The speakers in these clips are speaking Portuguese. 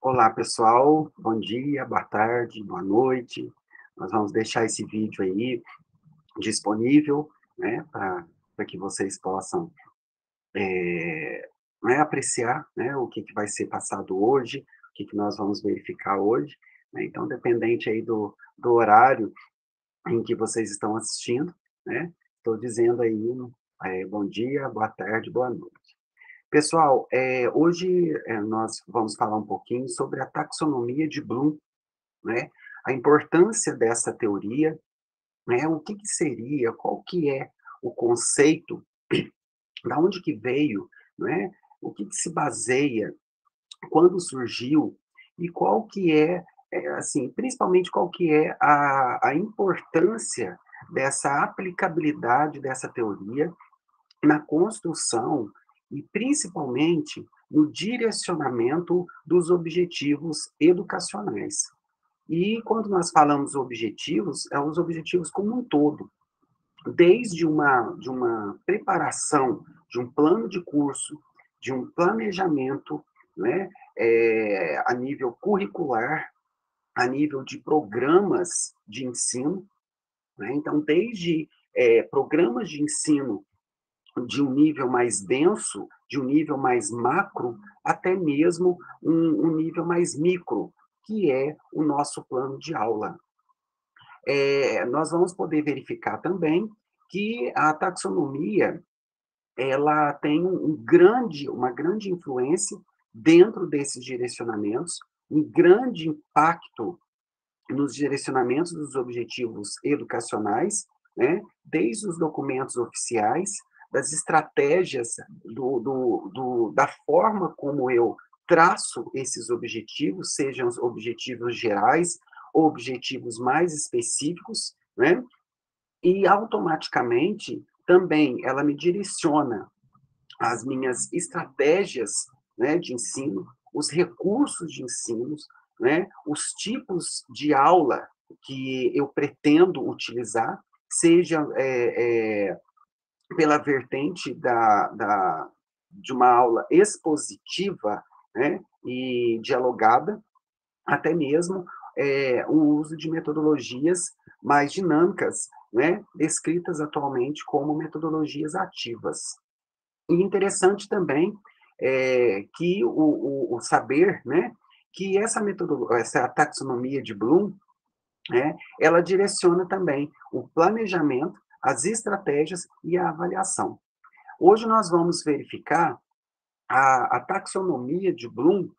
Olá, pessoal. Bom dia, boa tarde, boa noite. Nós vamos deixar esse vídeo aí disponível, né, para que vocês possam, né, apreciar, né, o que que vai ser passado hoje, o que que nós vamos verificar hoje, né. Então, dependente aí do horário em que vocês estão assistindo, né, estou dizendo aí, bom dia, boa tarde, boa noite. Pessoal, hoje, nós vamos falar um pouquinho sobre a taxonomia de Bloom, né, a importância dessa teoria, né, o que que seria, qual que é o conceito, da onde que veio, né, o que que se baseia, quando surgiu e qual que assim, principalmente qual que é a importância dessa aplicabilidade dessa teoria na construção e principalmente no direcionamento dos objetivos educacionais. E quando nós falamos objetivos, é os objetivos como um todo, desde uma preparação, de um plano de curso, de um planejamento, né, a nível curricular, a nível de programas de ensino, né, então desde, programas de ensino de um nível mais denso, de um nível mais macro, até mesmo um nível mais micro, que é o nosso plano de aula. Nós vamos poder verificar também que a taxonomia, ela tem uma grande influência dentro desses direcionamentos, um grande impacto nos direcionamentos dos objetivos educacionais, né, desde os documentos oficiais, das estratégias da forma como eu traço esses objetivos, sejam os objetivos gerais ou objetivos mais específicos, né, e automaticamente também ela me direciona as minhas estratégias, né, de ensino, os recursos de ensino, né, os tipos de aula que eu pretendo utilizar, seja pela vertente de uma aula expositiva, né, e dialogada, até mesmo o uso de metodologias mais dinâmicas, né, descritas atualmente como metodologias ativas. E interessante também, que o saber, né, que essa taxonomia de Bloom, né, ela direciona também o planejamento, as estratégias e a avaliação. Hoje nós vamos verificar a taxonomia de Bloom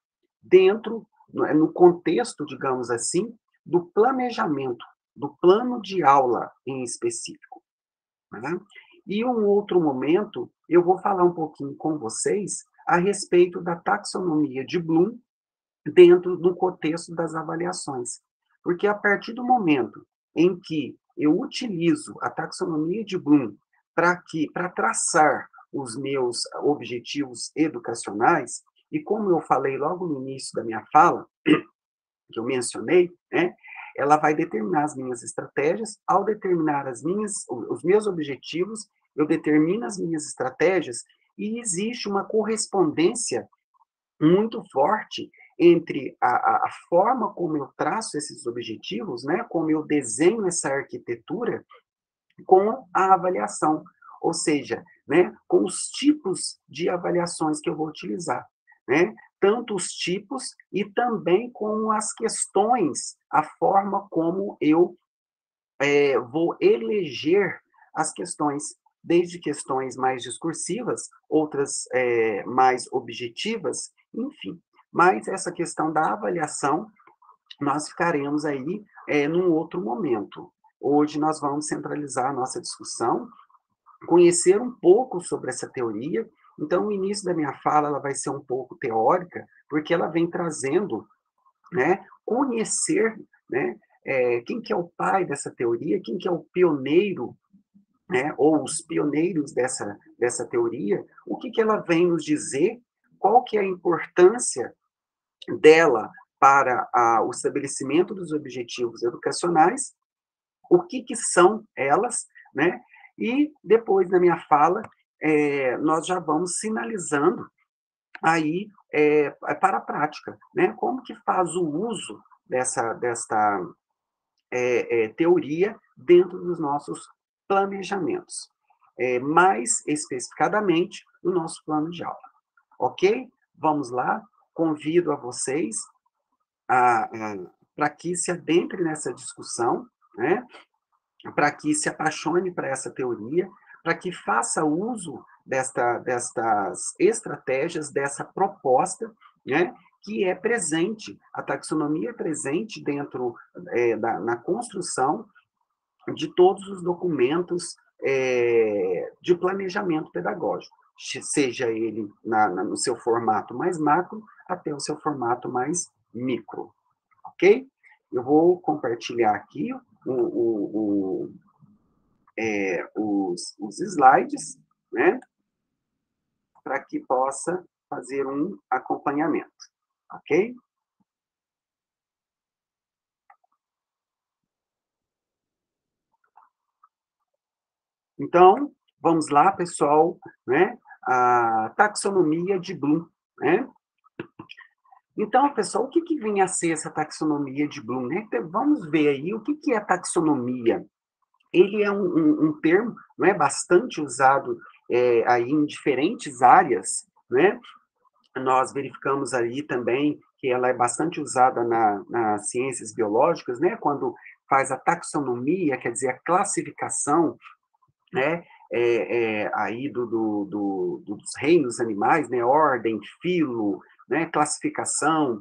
dentro, no contexto, digamos assim, do planejamento, do plano de aula em específico, né. E um outro momento, eu vou falar um pouquinho com vocês a respeito da taxonomia de Bloom dentro do contexto das avaliações. Porque a partir do momento em que eu utilizo a taxonomia de Bloom para traçar os meus objetivos educacionais, e como eu falei logo no início da minha fala, que eu mencionei, né, ela vai determinar as minhas estratégias. Ao determinar os meus objetivos, eu determino as minhas estratégias e existe uma correspondência muito forte entre a forma como eu traço esses objetivos, né, como eu desenho essa arquitetura, com a avaliação, ou seja, né, com os tipos de avaliações que eu vou utilizar, né, tanto os tipos e também com as questões, a forma como eu vou eleger as questões, desde questões mais discursivas, outras mais objetivas, enfim. Mas essa questão da avaliação, nós ficaremos aí num outro momento. Hoje nós vamos centralizar a nossa discussão, conhecer um pouco sobre essa teoria. Então, o início da minha fala ela vai ser um pouco teórica, porque ela vem trazendo, né, conhecer, né, quem que é o pai dessa teoria, quem que é o pioneiro, né, ou os pioneiros dessa teoria, o que que ela vem nos dizer, qual que é a importância dela para o estabelecimento dos objetivos educacionais, o que que são elas, né, e depois da minha fala, nós já vamos sinalizando aí para a prática, né? Como que faz o uso desta teoria dentro dos nossos planejamentos. Mais especificadamente, no nosso plano de aula. Ok? Vamos lá. Convido a vocês para que se adentre nessa discussão, né? Para que se apaixone por essa teoria, para que faça uso destas estratégias, dessa proposta, né? Que é presente, a taxonomia é presente dentro na construção de todos os documentos de planejamento pedagógico, seja ele no seu formato mais macro até o seu formato mais micro, ok? Eu vou compartilhar aqui os slides, né, para que possa fazer um acompanhamento, ok? Então, vamos lá, pessoal, né? A taxonomia de Bloom, né? Então, pessoal, o que, que vem a ser essa taxonomia de Bloom, né? Então, vamos ver aí o que, que é taxonomia. Ele é um termo, não é, bastante usado aí em diferentes áreas, né? Nós verificamos ali também que ela é bastante usada nas ciências biológicas, né? Quando faz a taxonomia, quer dizer, a classificação, né? Aí dos reinos animais, né? Ordem, filo, né? Classificação.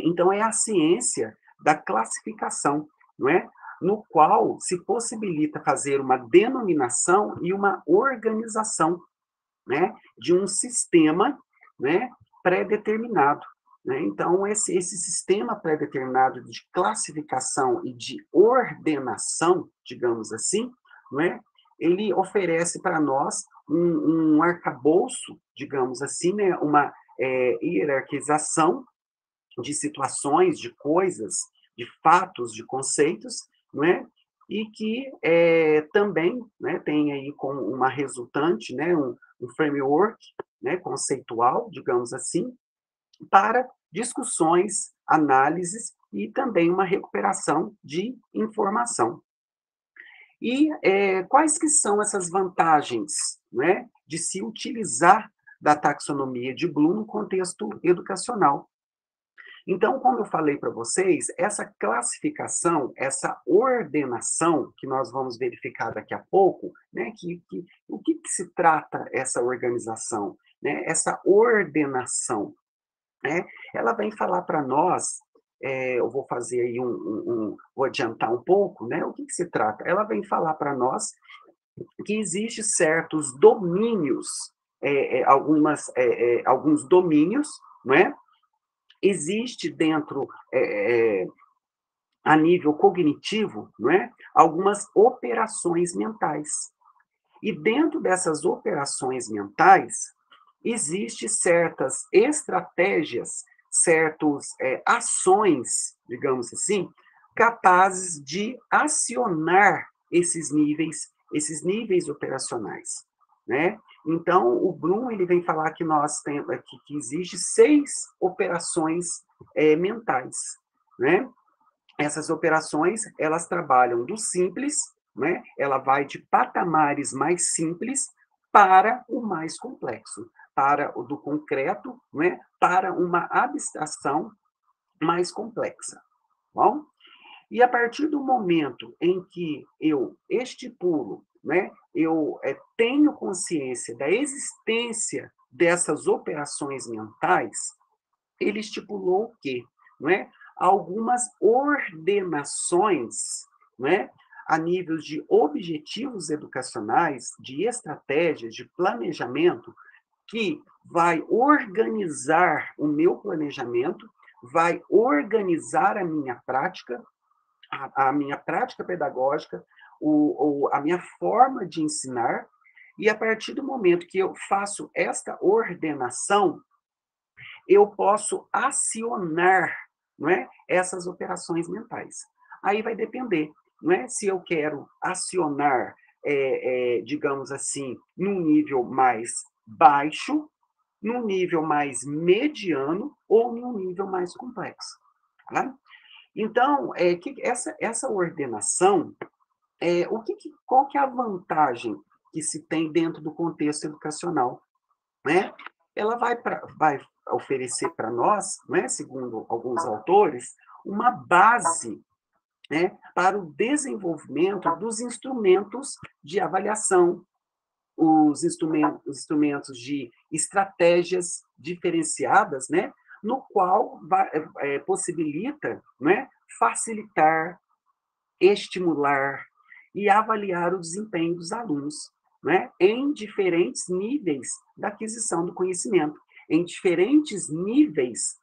Então, é a ciência da classificação, não é? No qual se possibilita fazer uma denominação e uma organização, né, de um sistema, né, pré-determinado. Né? Então, esse sistema pré-determinado de classificação e de ordenação, digamos assim, né, ele oferece para nós um arcabouço, digamos assim, né, uma hierarquização de situações, de coisas, de fatos, de conceitos, não é? E que também, né, tem aí como uma resultante, né, um framework, né, conceitual, digamos assim, para discussões, análises e também uma recuperação de informação. E quais que são essas vantagens, né, de se utilizar da taxonomia de Bloom no contexto educacional? Então, como eu falei para vocês, essa classificação, essa ordenação, que nós vamos verificar daqui a pouco, né, o que se trata essa organização, né, essa ordenação, né, ela vem falar para nós, eu vou fazer aí vou adiantar um pouco, né, o que se trata? Ela vem falar para nós que existe certos domínios, alguns domínios, não é? Existe dentro, a nível cognitivo, não é? Algumas operações mentais. E dentro dessas operações mentais, existe certas estratégias, certas ações, digamos assim, capazes de acionar esses níveis operacionais, né? Então, o Bloom ele vem falar que nós temos que existe 6 operações mentais, né? Essas operações, elas trabalham do simples, né? Ela vai de patamares mais simples para o mais complexo, para o do concreto, né? Para uma abstração mais complexa. Bom? E a partir do momento em que eu estipulo, né, eu tenho consciência da existência dessas operações mentais, ele estipulou o quê? Não é? Algumas ordenações, não é? A nível de objetivos educacionais, de estratégias, de planejamento, que vai organizar o meu planejamento, vai organizar a minha prática pedagógica, a minha forma de ensinar, e a partir do momento que eu faço esta ordenação, eu posso acionar, não é, essas operações mentais. Aí vai depender, não é, se eu quero acionar, digamos assim, num nível mais baixo, num nível mais mediano ou num nível mais complexo, tá? Então, essa ordenação, qual que é a vantagem que se tem dentro do contexto educacional, né? Ela vai oferecer para nós, né, segundo alguns autores, uma base, né, para o desenvolvimento dos instrumentos de avaliação, os instrumentos de estratégias diferenciadas, né, no qual possibilita, né, facilitar, estimular e avaliar o desempenho dos alunos, né, em diferentes níveis da aquisição do conhecimento, em diferentes níveis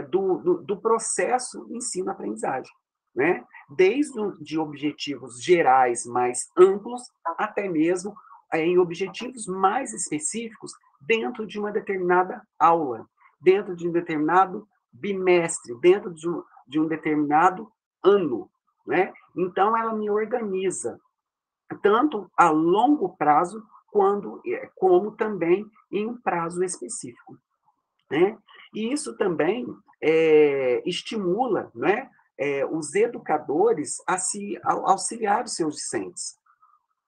do processo ensino-aprendizagem, né? Desde de objetivos gerais mais amplos, até mesmo em objetivos mais específicos dentro de uma determinada aula, dentro de um determinado bimestre, dentro de um determinado ano, né? Então, ela me organiza tanto a longo prazo, como também em um prazo específico, né? E isso também estimula, né, os educadores a se auxiliar os seus discentes,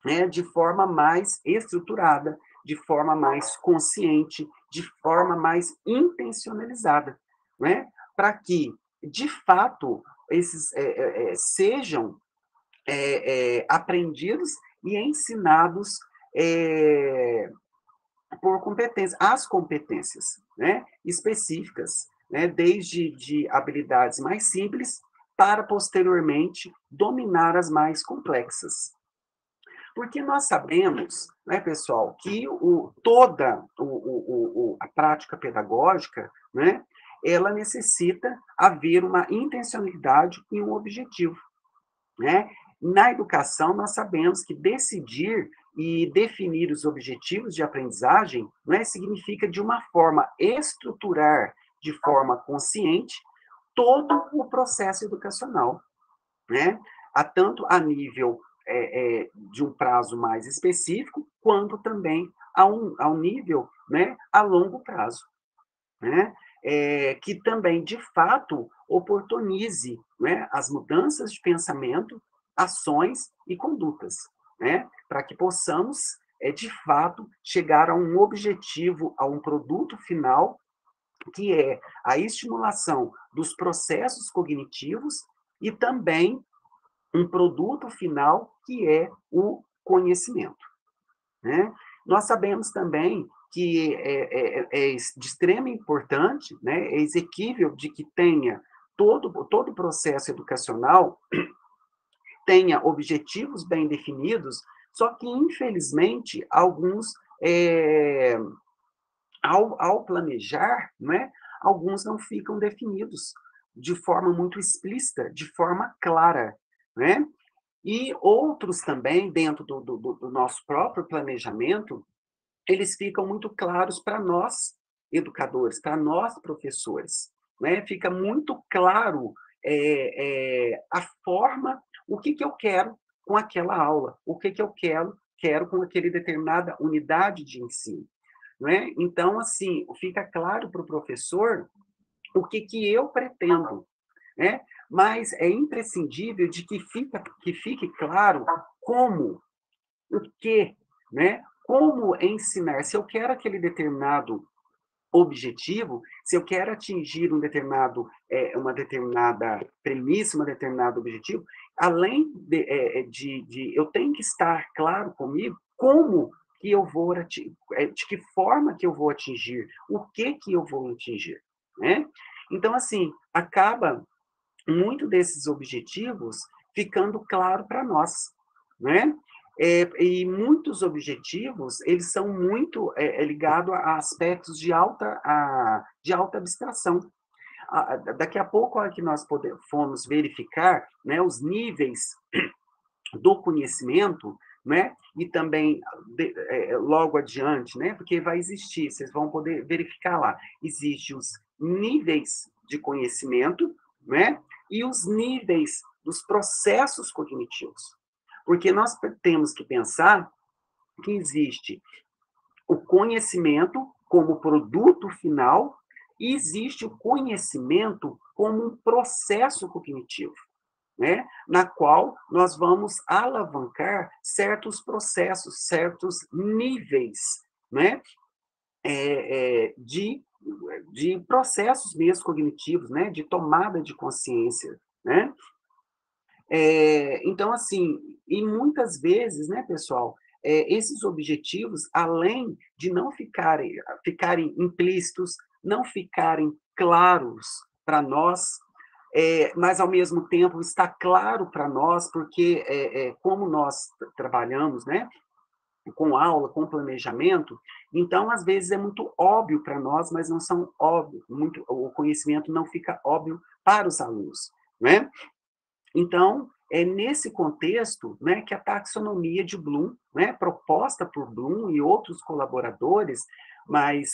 né, de forma mais estruturada, de forma mais consciente, de forma mais intencionalizada, né, para que, de fato, esses sejam aprendidos e ensinados por competências, as competências, né, específicas, né, desde de habilidades mais simples para posteriormente dominar as mais complexas. Porque nós sabemos, né, pessoal, que toda a prática pedagógica, né, ela necessita haver uma intencionalidade e um objetivo, né? Na educação, nós sabemos que decidir e definir os objetivos de aprendizagem, né, significa, de uma forma, estruturar de forma consciente todo o processo educacional, né? Tanto a nível de um prazo mais específico, quanto também ao nível, né, a longo prazo, né? Que também, de fato, oportunize, né, as mudanças de pensamento, ações e condutas, né, para que possamos, de fato, chegar a um objetivo, a um produto final, que é a estimulação dos processos cognitivos e também um produto final, que é o conhecimento, né? Nós sabemos também que é de extrema importância, né, é exequível de que tenha todo o processo educacional tenha objetivos bem definidos, só que, infelizmente, alguns, ao planejar, né, alguns não ficam definidos de forma muito explícita, de forma clara, né? E outros também, dentro do nosso próprio planejamento, eles ficam muito claros para nós, educadores, para nós, professores, né? Fica muito claro a forma, o que eu quero com aquela aula, o que eu quero com aquele determinada unidade de ensino, né? Então, assim, fica claro para o professor o que eu pretendo, né? Mas é imprescindível de que fique claro como, o que, né? Como ensinar. Se eu quero aquele determinado objetivo, se eu quero atingir uma determinada premissa, um determinado objetivo, além eu tenho que estar claro comigo como que eu vou de que forma que eu vou atingir, o que eu vou atingir, né? Então, assim, acaba muito desses objetivos ficando claro para nós, né? E muitos objetivos, eles são muito ligados a aspectos de alta abstração. Daqui a pouco, a hora que nós formos verificar, né, os níveis do conhecimento, né, e também logo adiante, né, porque vai existir, vocês vão poder verificar lá, existem os níveis de conhecimento, né, e os níveis dos processos cognitivos. Porque nós temos que pensar que existe o conhecimento, como produto final, e existe o conhecimento como um processo cognitivo, né? Na qual nós vamos alavancar certos processos, certos níveis, né? De processos mesmo cognitivos, né? De tomada de consciência, né? Então, assim, e muitas vezes, né, pessoal, esses objetivos, além de não ficarem implícitos, não ficarem claros para nós, mas, ao mesmo tempo, está claro para nós, porque, como nós trabalhamos, né, com aula, com planejamento, então, às vezes, é muito óbvio para nós, mas não são óbvio, o conhecimento não fica óbvio para os alunos, né? Então, é nesse contexto, né, que a taxonomia de Bloom, né, proposta por Bloom e outros colaboradores, mas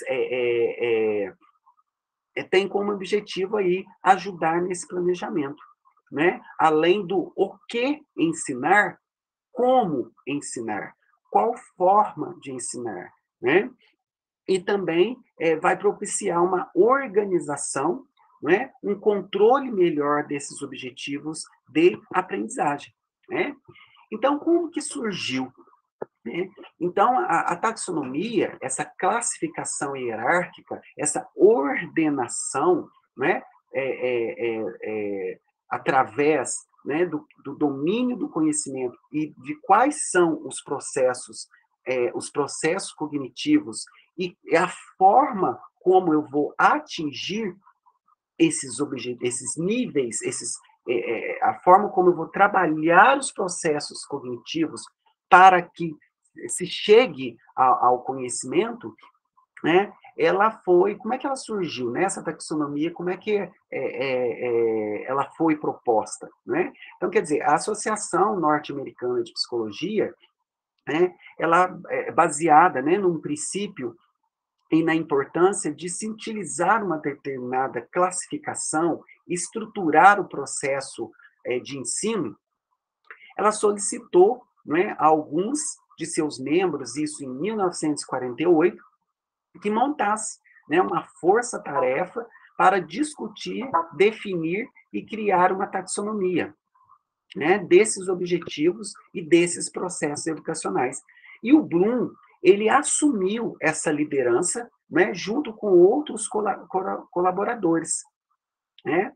tem como objetivo aí ajudar nesse planejamento, né? Além do o que ensinar, como ensinar, qual forma de ensinar, né? E também vai propiciar uma organização, né, um controle melhor desses objetivos de aprendizagem, né? Então, como que surgiu, né? Então, a taxonomia, essa classificação hierárquica, essa ordenação, né, através, né, do domínio do conhecimento e de quais são os processos cognitivos e a forma como eu vou atingir esses níveis, a forma como eu vou trabalhar os processos cognitivos para que se chegue ao conhecimento, né? Como é que ela surgiu, né? Essa taxonomia, como é que ela foi proposta, né? Então, quer dizer, a Associação Norte-Americana de Psicologia, né? Ela é baseada, né, num princípio e na importância de se utilizar uma determinada classificação, estruturar o processo de ensino. Ela solicitou, né, a alguns de seus membros, isso em 1948, que montasse, né, uma força-tarefa para discutir, definir e criar uma taxonomia, né, desses objetivos e desses processos educacionais. E o Bloom, ele assumiu essa liderança, né, junto com outros colaboradores, né?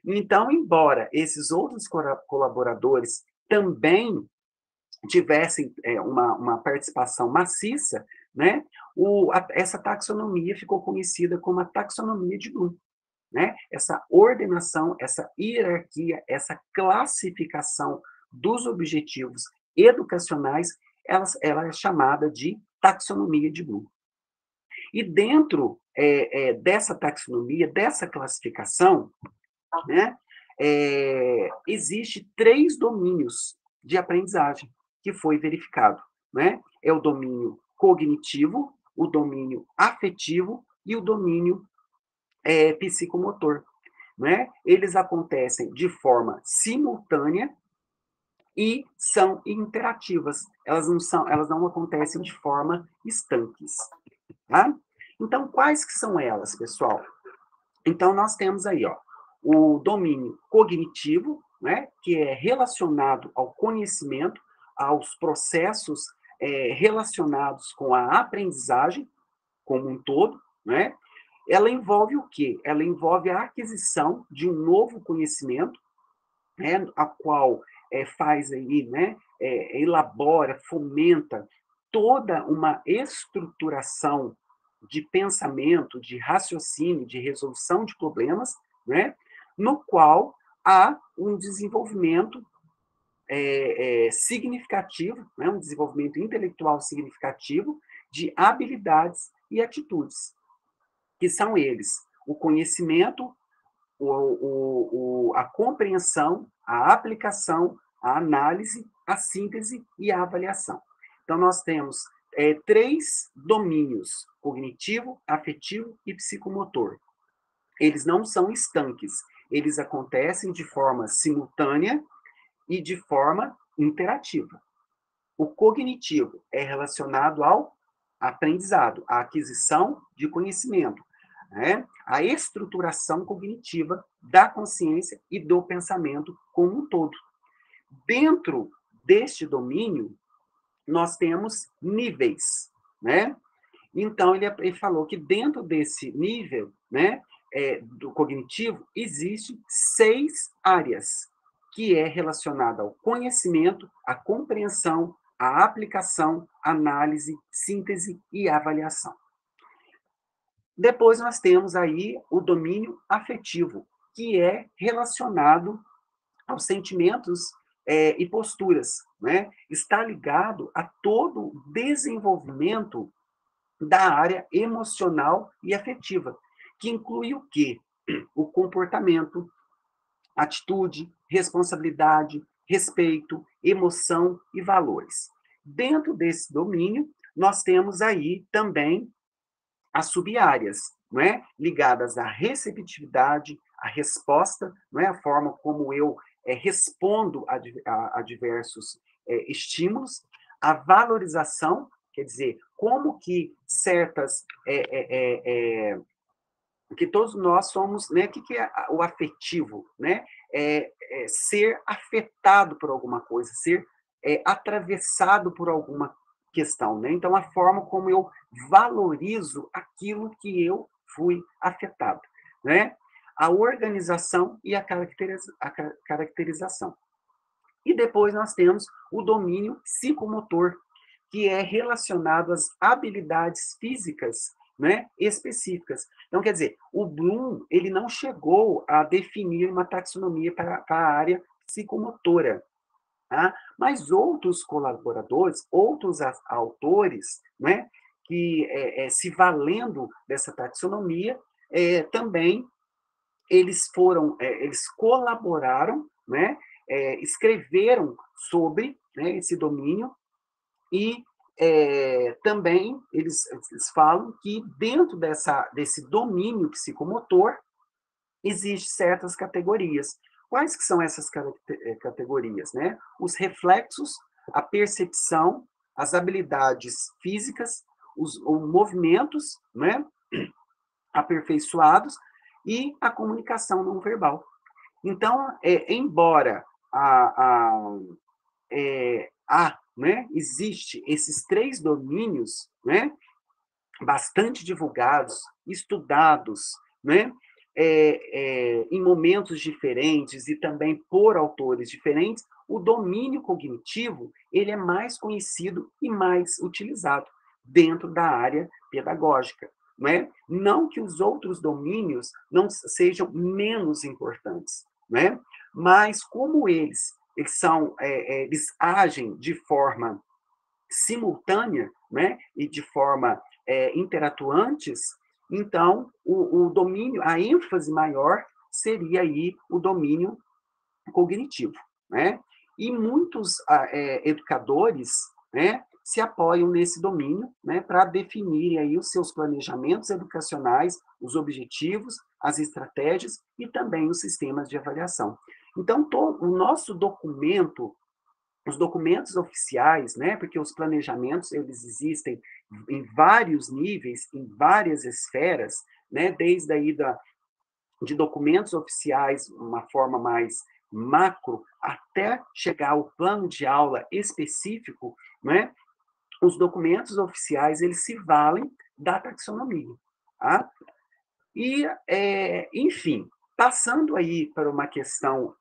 Então, embora esses outros colaboradores também tivessem uma participação maciça, né, essa taxonomia ficou conhecida como a taxonomia de Bloom, né? Essa ordenação, essa hierarquia, essa classificação dos objetivos educacionais, ela é chamada de taxonomia de Bloom. E dentro dessa taxonomia, dessa classificação, né, existe 3 domínios de aprendizagem que foi verificado, né? É o domínio cognitivo, o domínio afetivo e o domínio psicomotor, né? Eles acontecem de forma simultânea e são interativas. Elas não acontecem de forma estanques, tá? Então, quais que são elas, pessoal? Então, nós temos aí, ó, o domínio cognitivo, né, que é relacionado ao conhecimento, aos processos relacionados com a aprendizagem como um todo, né? Ela envolve o quê? Ela envolve a aquisição de um novo conhecimento, né, a qual faz aí, né, elabora, fomenta toda uma estruturação de pensamento, de raciocínio, de resolução de problemas, né, no qual há um desenvolvimento significativo, né, um desenvolvimento intelectual significativo de habilidades e atitudes, que são eles o conhecimento, a compreensão, a aplicação, a análise, a síntese e a avaliação. Então, nós temos 3 domínios: cognitivo, afetivo e psicomotor. Eles não são estanques, eles acontecem de forma simultânea e de forma interativa. O cognitivo é relacionado aprendizado, a aquisição de conhecimento, né? A estruturação cognitiva da consciência e do pensamento como um todo. Dentro deste domínio, nós temos níveis, né? Então, ele falou que dentro desse nível, né, do cognitivo, existe 6 áreas, que é relacionada ao conhecimento, à compreensão, à aplicação, análise, síntese e avaliação. Depois nós temos aí o domínio afetivo, que é relacionado aos sentimentos e posturas, né? Está ligado a todo o desenvolvimento da área emocional e afetiva, que inclui o quê? O comportamento, atitude, responsabilidade, respeito, emoção e valores. Dentro desse domínio, nós temos aí também as sub-áreas, não é? Ligadas à receptividade, à resposta, não é? A forma como eu respondo a diversos estímulos, a valorização, quer dizer, como que certas que todos nós somos, né? O que é o afetivo, né? Ser afetado por alguma coisa, ser atravessado por alguma questão, né? Então, a forma como eu valorizo aquilo que eu fui afetado, né? A organização e a caracterização. E depois nós temos o domínio psicomotor, que é relacionado às habilidades físicas, né, específicas. Então, quer dizer, o Bloom ele não chegou a definir uma taxonomia para a área psicomotora, tá? Mas outros colaboradores, outros autores, né, que se valendo dessa taxonomia, também eles colaboraram, né, escreveram sobre, né, esse domínio e também eles falam que dentro desse domínio psicomotor existem certas categorias. Quais que são essas categorias, né? Os reflexos, a percepção, as habilidades físicas, os movimentos, né, aperfeiçoados e a comunicação não verbal. Então, embora né, existe esses 3 domínios, né, bastante divulgados, estudados, né, em momentos diferentes e também por autores diferentes, o domínio cognitivo ele é mais conhecido e mais utilizado dentro da área pedagógica. Né? Não que os outros domínios não sejam menos importantes, né? Mas como eles agem de forma simultânea, né? E de forma interatuantes, então o domínio, a ênfase maior seria aí o domínio cognitivo, né? E muitos educadores, né, se apoiam nesse domínio, né, para definir aí os seus planejamentos educacionais, os objetivos, as estratégias e também os sistemas de avaliação. Então, o nosso documento, os documentos oficiais, né, porque os planejamentos eles existem em vários níveis, em várias esferas, né, desde aí de documentos oficiais, uma forma mais macro, até chegar ao plano de aula específico, né? Os documentos oficiais eles se valem da taxonomia, tá? E, enfim, passando aí para uma questão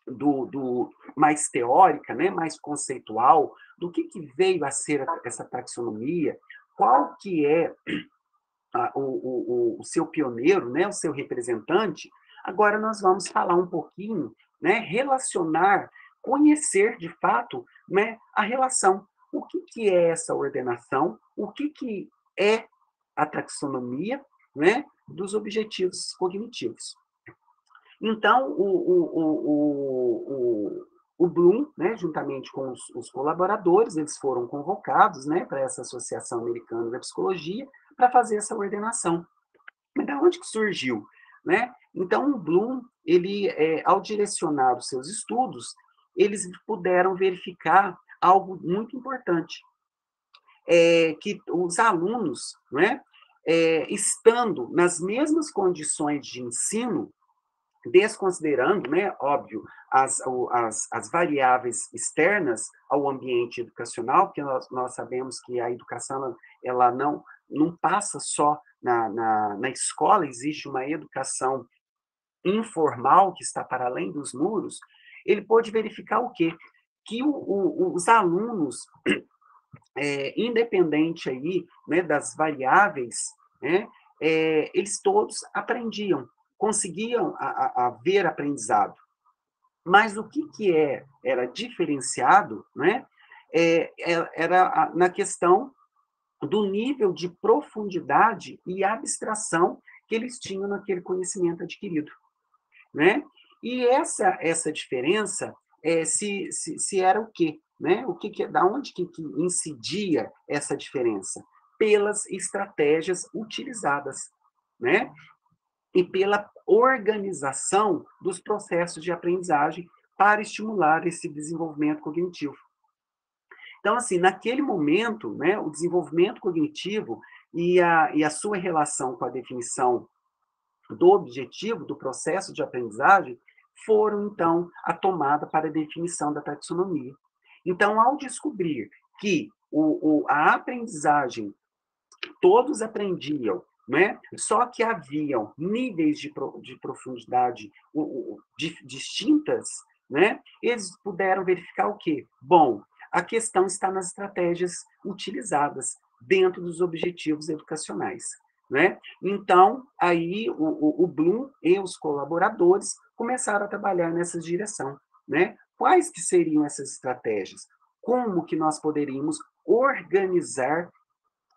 do mais teórica, né, mais conceitual, do que veio a ser essa taxonomia, qual que é o seu pioneiro, né, o seu representante, agora nós vamos falar um pouquinho, né, relacionar, conhecer de fato, né, a relação. O que é essa ordenação? O que é a taxonomia, né, dos objetivos cognitivos? Então, o Bloom, né, juntamente com os colaboradores, eles foram convocados, né, para essa Associação Americana da Psicologia para fazer essa ordenação. Mas da onde que surgiu? Né? Então, o Bloom, ele, ao direcionar os seus estudos, eles puderam verificar algo muito importante. que os alunos, né, estando nas mesmas condições de ensino, desconsiderando, né, óbvio, as variáveis externas ao ambiente educacional, porque nós sabemos que a educação ela não passa só na escola, existe uma educação informal que está para além dos muros, ele pôde verificar o quê? Que os alunos, independente aí, né, das variáveis, né, eles todos aprendiam, conseguiam haver aprendizado. Mas o que era diferenciado, né, era na questão do nível de profundidade e abstração que eles tinham naquele conhecimento adquirido, né? E essa diferença se era o quê? Né? Da onde que incidia essa diferença? Pelas estratégias utilizadas, né? E pela organização dos processos de aprendizagem para estimular esse desenvolvimento cognitivo. Então, assim, naquele momento, né, o desenvolvimento cognitivo e a sua relação com a definição do objetivo, do processo de aprendizagem, foram, então, a tomada para a definição da taxonomia. Então, ao descobrir que a aprendizagem, todos aprendiam, né? Só que haviam níveis de profundidade distintas, né? Eles puderam verificar o quê? Bom, a questão está nas estratégias utilizadas dentro dos objetivos educacionais, né? Então, aí o Bloom e os colaboradores começaram a trabalhar nessa direção, né? Quais que seriam essas estratégias? Como que nós poderíamos organizar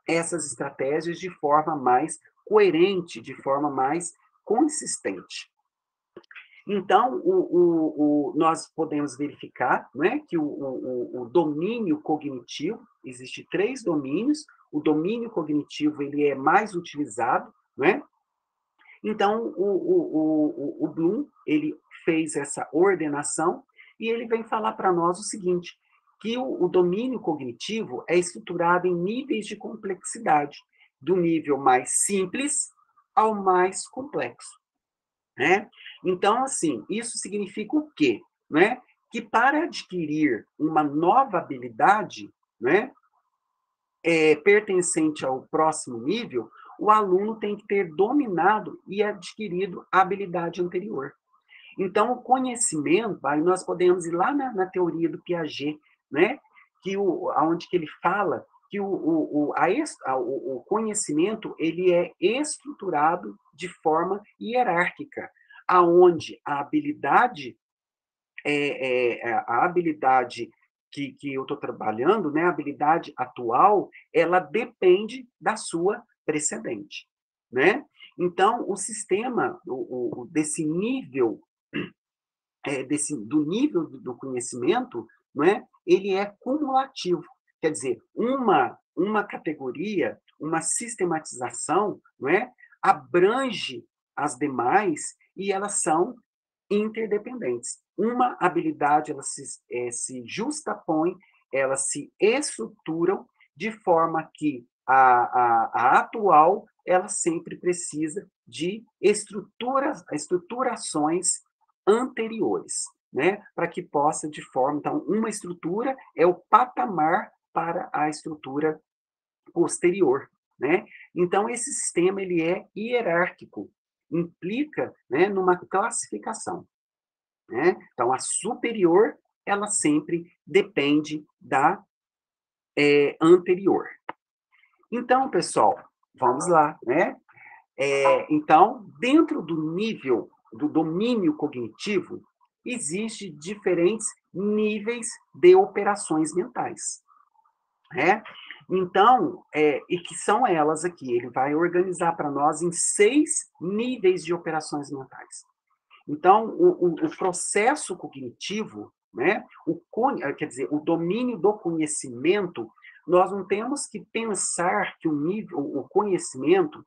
essas estratégias de forma mais coerente, de forma mais consistente? Então, nós podemos verificar, né, que o domínio cognitivo, existe 3 domínios, o domínio cognitivo ele é mais utilizado, né? Então, o Bloom, ele fez essa ordenação e ele vem falar para nós o seguinte, que o domínio cognitivo é estruturado em níveis de complexidade, do nível mais simples ao mais complexo, né? Então, assim, isso significa o quê? Né? Que para adquirir uma nova habilidade, né, pertencente ao próximo nível, o aluno tem que ter dominado e adquirido a habilidade anterior. Então, o conhecimento, aí nós podemos ir lá na teoria do Piaget, né? Onde que ele fala que o conhecimento ele é estruturado de forma hierárquica, aonde a habilidade que eu estou trabalhando, né, a habilidade atual, ela depende da sua precedente, né? Então, o sistema desse nível do nível do conhecimento, não é? Ele é cumulativo. Quer dizer, uma categoria, uma sistematização, não é? Abrange as demais e elas são interdependentes. Uma habilidade, ela se justapõe, elas se estruturam de forma que a atual, ela sempre precisa de estruturações anteriores, né? Para que possa, de forma, então, uma estrutura é o patamar para a estrutura posterior, né? Então, esse sistema, ele é hierárquico, implica, né, numa classificação, né? Então, a superior, ela sempre depende da anterior. Então, pessoal, vamos lá, né? Então, dentro do nível do domínio cognitivo, existe diferentes níveis de operações mentais, né? Então, e que são elas aqui, ele vai organizar para nós em 6 níveis de operações mentais. Então, o processo cognitivo, né, quer dizer, o domínio do conhecimento, nós não temos que pensar que o conhecimento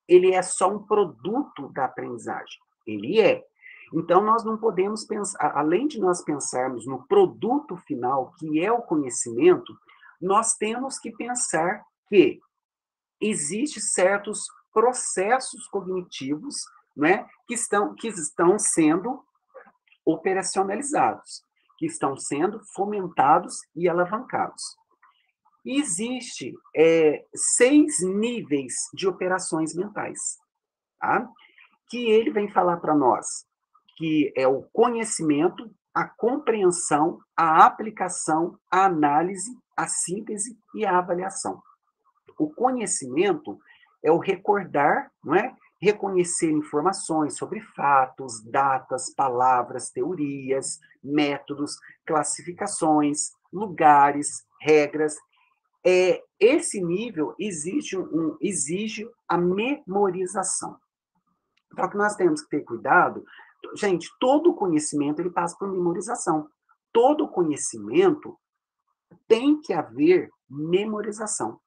ele é só um produto da aprendizagem. Ele é. Então, nós não podemos pensar, além de nós pensarmos no produto final, que é o conhecimento, nós temos que pensar que existem certos processos cognitivos, né, que estão sendo operacionalizados, que estão sendo fomentados e alavancados. E existe 6 níveis de operações mentais, tá? Que ele vem falar para nós, que é o conhecimento, a compreensão, a aplicação, a análise, a síntese e a avaliação. O conhecimento é o recordar, não é? Reconhecer informações sobre fatos, datas, palavras, teorias, métodos, classificações, lugares, regras. Esse nível exige a memorização. Só que nós temos que ter cuidado. Gente, todo conhecimento ele passa por memorização. Todo conhecimento tem que haver memorização,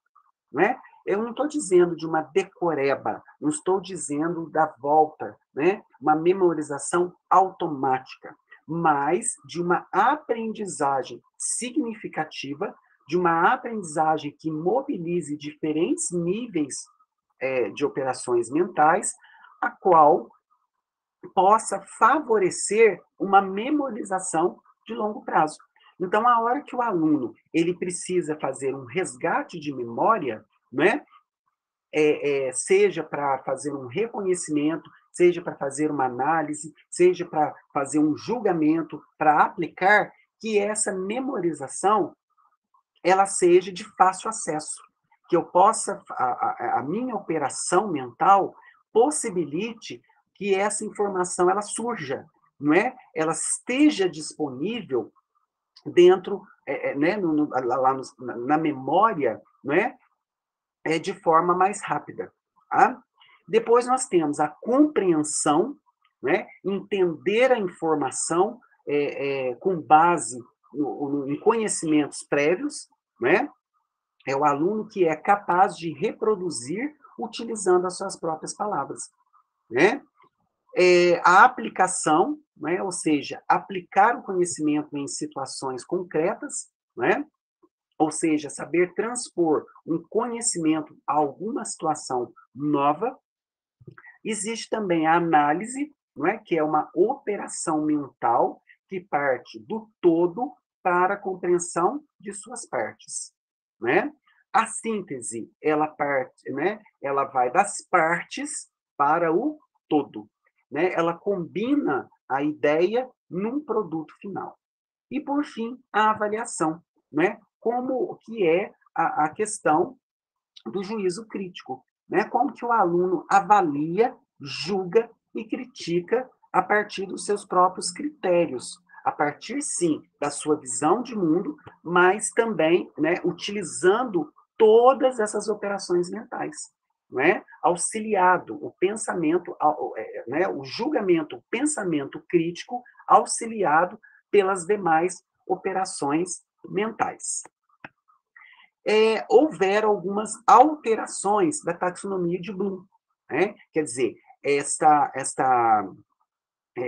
né? Eu não estou dizendo de uma decoreba, não estou dizendo da volta, né? Uma memorização automática, mas de uma aprendizagem significativa, de uma aprendizagem que mobilize diferentes níveis de operações mentais, a qual possa favorecer uma memorização de longo prazo. Então, a hora que o aluno ele precisa fazer um resgate de memória, né, seja para fazer um reconhecimento, seja para fazer uma análise, seja para fazer um julgamento, para aplicar, que essa memorização ela seja de fácil acesso, que eu possa, a minha operação mental possibilite que essa informação ela surja, não é? Ela esteja disponível dentro, né, lá na memória, né, de forma mais rápida. Tá? Depois nós temos a compreensão, né, entender a informação com base em conhecimentos prévios, né? É o aluno que é capaz de reproduzir utilizando as suas próprias palavras, né? A aplicação, né? Ou seja, aplicar o conhecimento em situações concretas, né? Ou seja, saber transpor um conhecimento a alguma situação nova. Existe também a análise, não é? Que é uma operação mental que parte do todo para a compreensão de suas partes, né? A síntese, ela parte, né? Ela vai das partes para o todo, né? Ela combina a ideia num produto final. E por fim, a avaliação, né? Como que é a questão do juízo crítico, né? Como que o aluno avalia, julga e critica a partir dos seus próprios critérios, a partir, sim, da sua visão de mundo, mas também, né, utilizando todas essas operações mentais, né? Auxiliado o pensamento, né, o julgamento, o pensamento crítico, auxiliado pelas demais operações mentais. Houveram algumas alterações da taxonomia de Bloom, né? Quer dizer,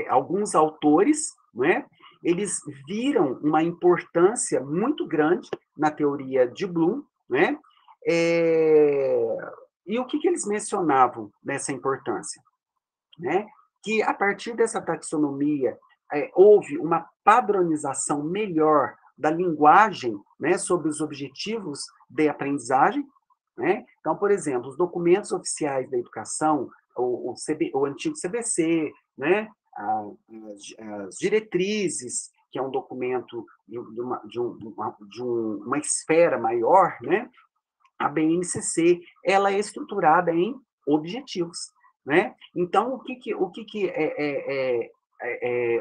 alguns autores, né, eles viram uma importância muito grande na teoria de Bloom, né? E o que eles mencionavam nessa importância? Né? Que a partir dessa taxonomia houve uma padronização melhor da linguagem, né, sobre os objetivos de aprendizagem, né? Então, por exemplo, os documentos oficiais da educação, o antigo CBC, né, as diretrizes, que é um documento de uma esfera maior, né? A BNCC, ela é estruturada em objetivos, né? Então, o que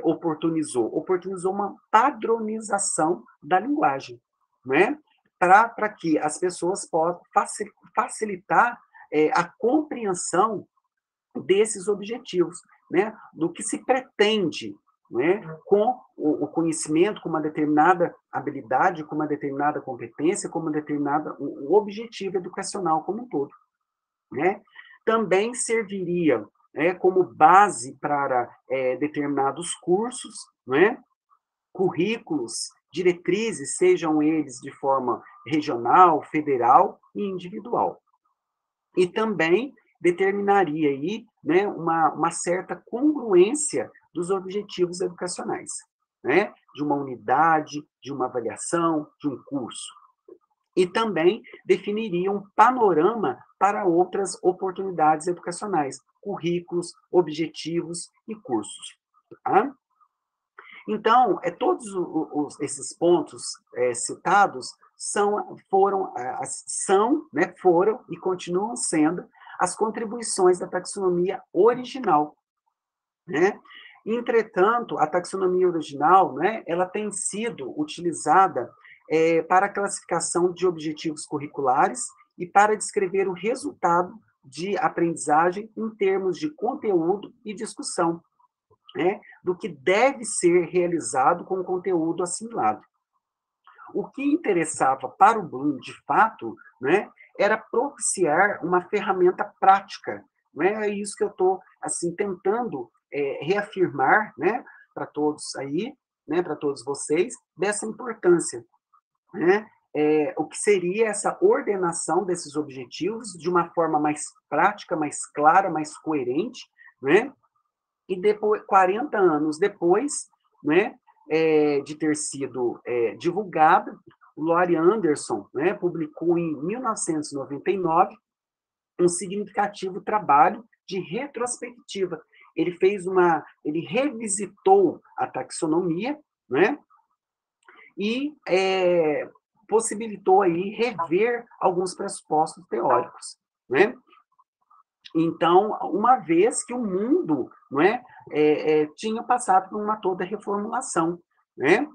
oportunizou? Oportunizou uma padronização da linguagem, né? Para que as pessoas possam facilitar a compreensão desses objetivos, né? Do que se pretende, né? Com o conhecimento, com uma determinada habilidade, com uma determinada competência, com uma determinada o objetivo educacional como um todo, né? Também serviria, né, como base para determinados cursos, né? Currículos, diretrizes, sejam eles de forma regional, federal e individual. E também determinaria aí, né, uma certa congruência dos objetivos educacionais, né, de uma unidade, de uma avaliação, de um curso. E também definiria um panorama para outras oportunidades educacionais, currículos, objetivos e cursos. Tá? Então, todos esses pontos citados foram e continuam sendo as contribuições da taxonomia original, né? Entretanto, a taxonomia original, né, ela tem sido utilizada para a classificação de objetivos curriculares e para descrever o resultado de aprendizagem em termos de conteúdo e discussão, né, do que deve ser realizado com o conteúdo assimilado. O que interessava para o Bloom, de fato, né, era propiciar uma ferramenta prática. Né? É isso que eu estou assim, tentando reafirmar, né, para todos aí, né, para todos vocês, dessa importância. Né? O que seria essa ordenação desses objetivos de uma forma mais prática, mais clara, mais coerente, né? E depois, 40 anos depois, né, de ter sido divulgada, o Laurie Anderson, né, publicou em 1999 um significativo trabalho de retrospectiva. Ele revisitou a taxonomia, né, e possibilitou aí rever alguns pressupostos teóricos, né? Então, uma vez que o mundo, não tinha passado por uma toda reformulação, né?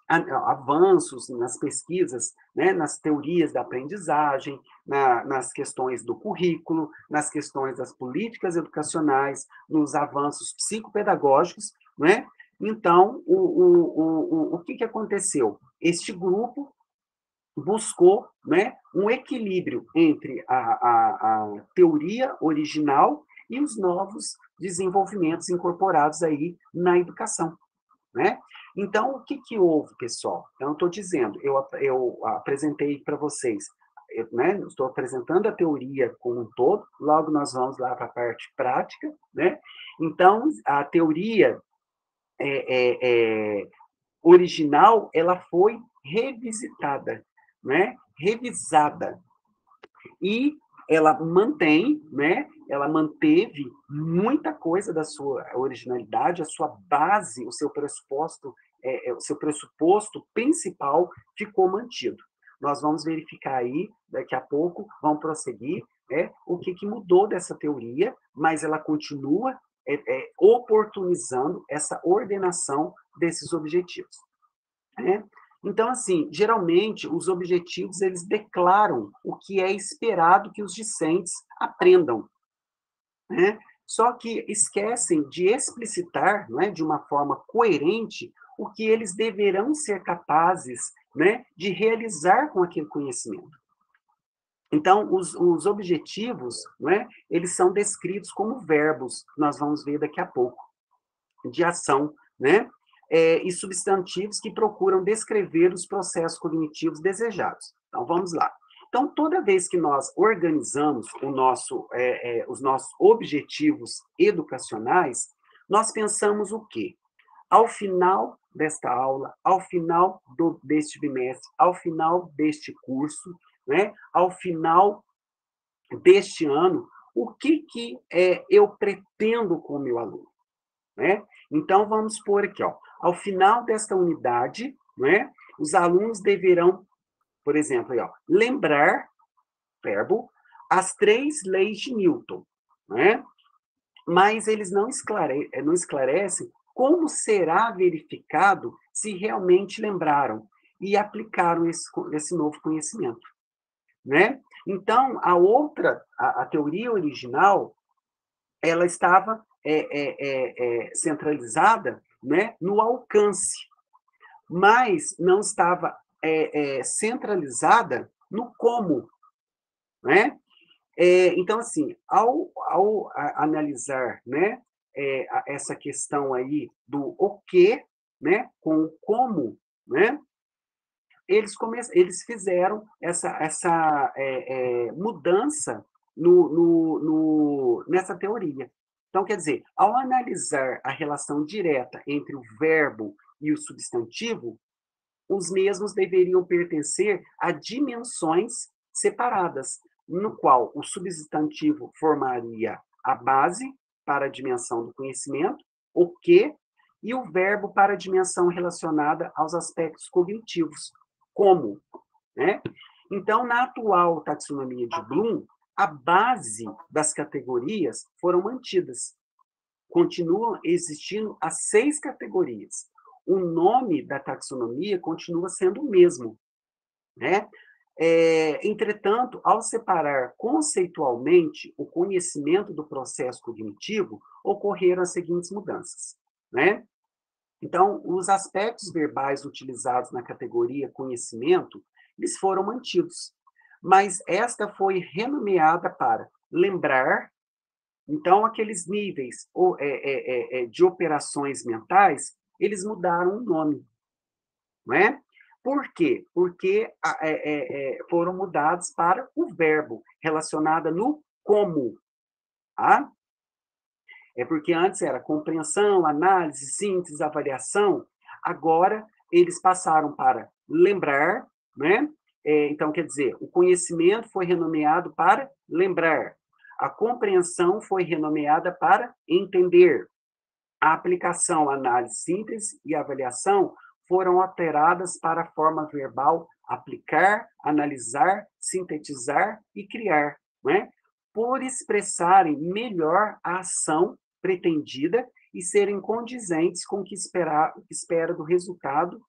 Avanços nas pesquisas, né, nas teorias da aprendizagem, nas questões do currículo, nas questões das políticas educacionais, nos avanços psicopedagógicos, né? Então, o que aconteceu? Este grupo buscou, né, um equilíbrio entre a teoria original e os novos desenvolvimentos incorporados aí na educação, né? Então, o que houve, pessoal? Então, eu estou dizendo, eu apresentei para vocês, né, estou apresentando a teoria como um todo, logo nós vamos lá para a parte prática, né? Então, a teoria original, ela foi revisitada, né? Revisada. E ela mantém, né? Ela manteve muita coisa da sua originalidade, a sua base, o seu pressuposto principal ficou mantido. Nós vamos verificar aí, daqui a pouco, vamos prosseguir, o que mudou dessa teoria, mas ela continua oportunizando essa ordenação desses objetivos. Né? Então, assim, geralmente, os objetivos, eles declaram o que é esperado que os discentes aprendam, né? Só que esquecem de explicitar, né, de uma forma coerente, o que eles deverão ser capazes, né, de realizar com aquele conhecimento. Então, os objetivos, né, eles são descritos como verbos, nós vamos ver daqui a pouco, de ação, né? E substantivos que procuram descrever os processos cognitivos desejados. Então, vamos lá. Então, toda vez que nós organizamos os nossos objetivos educacionais, nós pensamos o quê? Ao final desta aula, ao final deste bimestre, ao final deste curso, né, ao final deste ano, o que eu pretendo com o meu aluno? Né? Então, vamos pôr aqui, ó, ao final desta unidade, né, os alunos deverão, por exemplo, aí, ó, lembrar, verbo, as 3 leis de Newton, né? Mas eles não esclarecem como será verificado se realmente lembraram e aplicaram esse novo conhecimento, né? Então, a teoria original, ela estava centralizada, né, no alcance, mas não estava centralizada no como, né? Então, assim, ao analisar, né, essa questão aí do o que, né, com o como, né, eles fizeram essa mudança nessa teoria. Então, quer dizer, ao analisar a relação direta entre o verbo e o substantivo, os mesmos deveriam pertencer a dimensões separadas, no qual o substantivo formaria a base para a dimensão do conhecimento, o que, e o verbo para a dimensão relacionada aos aspectos cognitivos, como, né? Então, na atual taxonomia de Bloom, a base das categorias foram mantidas. Continuam existindo as 6 categorias. O nome da taxonomia continua sendo o mesmo, né? Entretanto, ao separar conceitualmente o conhecimento do processo cognitivo, ocorreram as seguintes mudanças, né? Então, os aspectos verbais utilizados na categoria conhecimento, eles foram mantidos, mas esta foi renomeada para lembrar. Então, aqueles níveis de operações mentais, eles mudaram o nome, não é? Por quê? Porque foram mudados para o verbo, relacionado no como. Tá? É porque antes era compreensão, análise, síntese, avaliação. Agora, eles passaram para lembrar, né? Então, quer dizer, o conhecimento foi renomeado para lembrar. A compreensão foi renomeada para entender. A aplicação, análise, síntese e avaliação foram alteradas para a forma verbal aplicar, analisar, sintetizar e criar, né? Por expressarem melhor a ação pretendida e serem condizentes com o que espera do resultado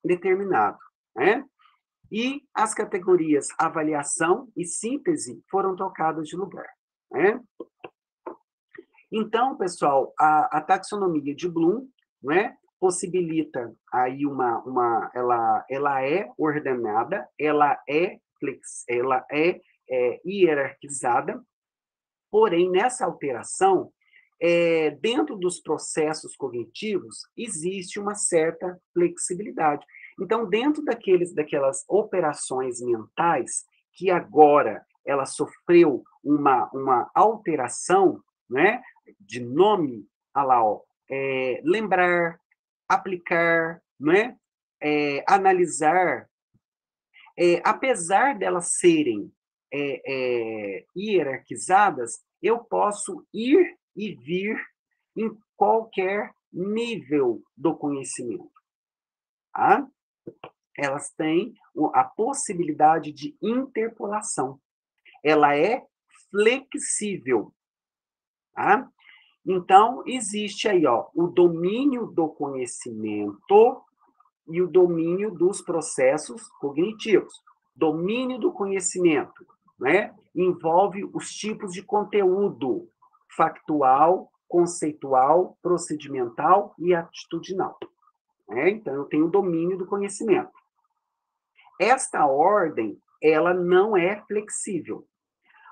determinado, né? E as categorias avaliação e síntese foram trocadas de lugar, né? Então, pessoal, a taxonomia de Bloom, né, possibilita aí ela é ordenada, ela é hierarquizada, porém, nessa alteração, dentro dos processos cognitivos, existe uma certa flexibilidade. Então, dentro daquelas operações mentais, que agora ela sofreu uma alteração, né, de nome, lá, ó, lembrar, aplicar, né, analisar, apesar delas serem hierarquizadas, eu posso ir e vir em qualquer nível do conhecimento. Tá? Elas têm a possibilidade de interpolação. Ela é flexível. Tá? Então, existe aí, ó, o domínio do conhecimento e o domínio dos processos cognitivos. Domínio do conhecimento, né, envolve os tipos de conteúdo factual, conceitual, procedimental e atitudinal. Né? Então, eu tenho o domínio do conhecimento. Esta ordem, ela não é flexível.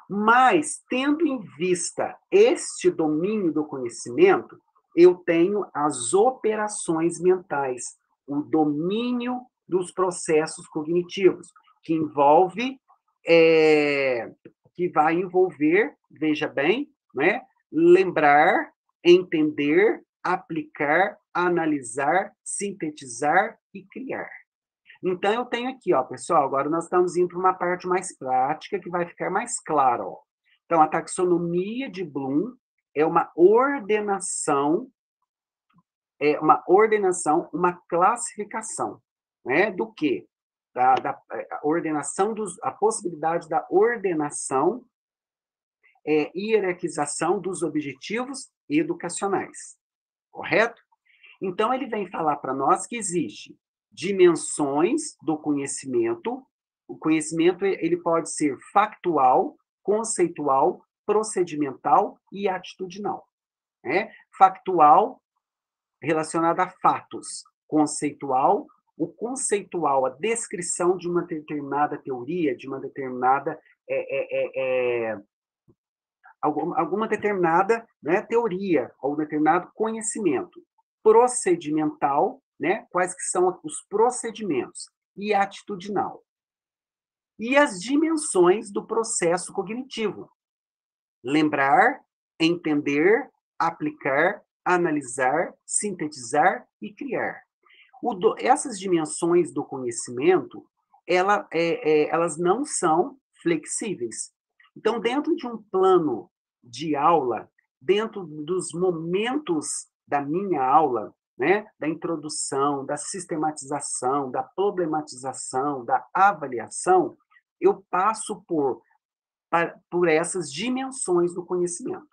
Mas, tendo em vista este domínio do conhecimento, eu tenho as operações mentais, o domínio dos processos cognitivos, que vai envolver, veja bem, né, lembrar, entender, aplicar, analisar, sintetizar e criar. Então, eu tenho aqui, ó, pessoal, agora nós estamos indo para uma parte mais prática, que vai ficar mais claro, ó. Então, a taxonomia de Bloom é uma ordenação, uma classificação, né, do quê? A possibilidade da ordenação, hierarquização dos objetivos educacionais, correto? Então, ele vem falar para nós que existe dimensões do conhecimento. O conhecimento ele pode ser factual, conceitual, procedimental e atitudinal. Né? Factual, relacionado a fatos. Conceitual, o conceitual, a descrição de uma determinada teoria, de uma determinada alguma determinada, né, teoria ou determinado conhecimento. Procedimental, né, quais que são os procedimentos. e atitudinal. E as dimensões do processo cognitivo: lembrar, entender, aplicar, analisar, sintetizar e criar. Essas dimensões do conhecimento, elas não são flexíveis. Então, dentro de um plano de aula, dentro dos momentos da minha aula, né, da introdução, da sistematização, da problematização, da avaliação, eu passo por essas dimensões do conhecimento.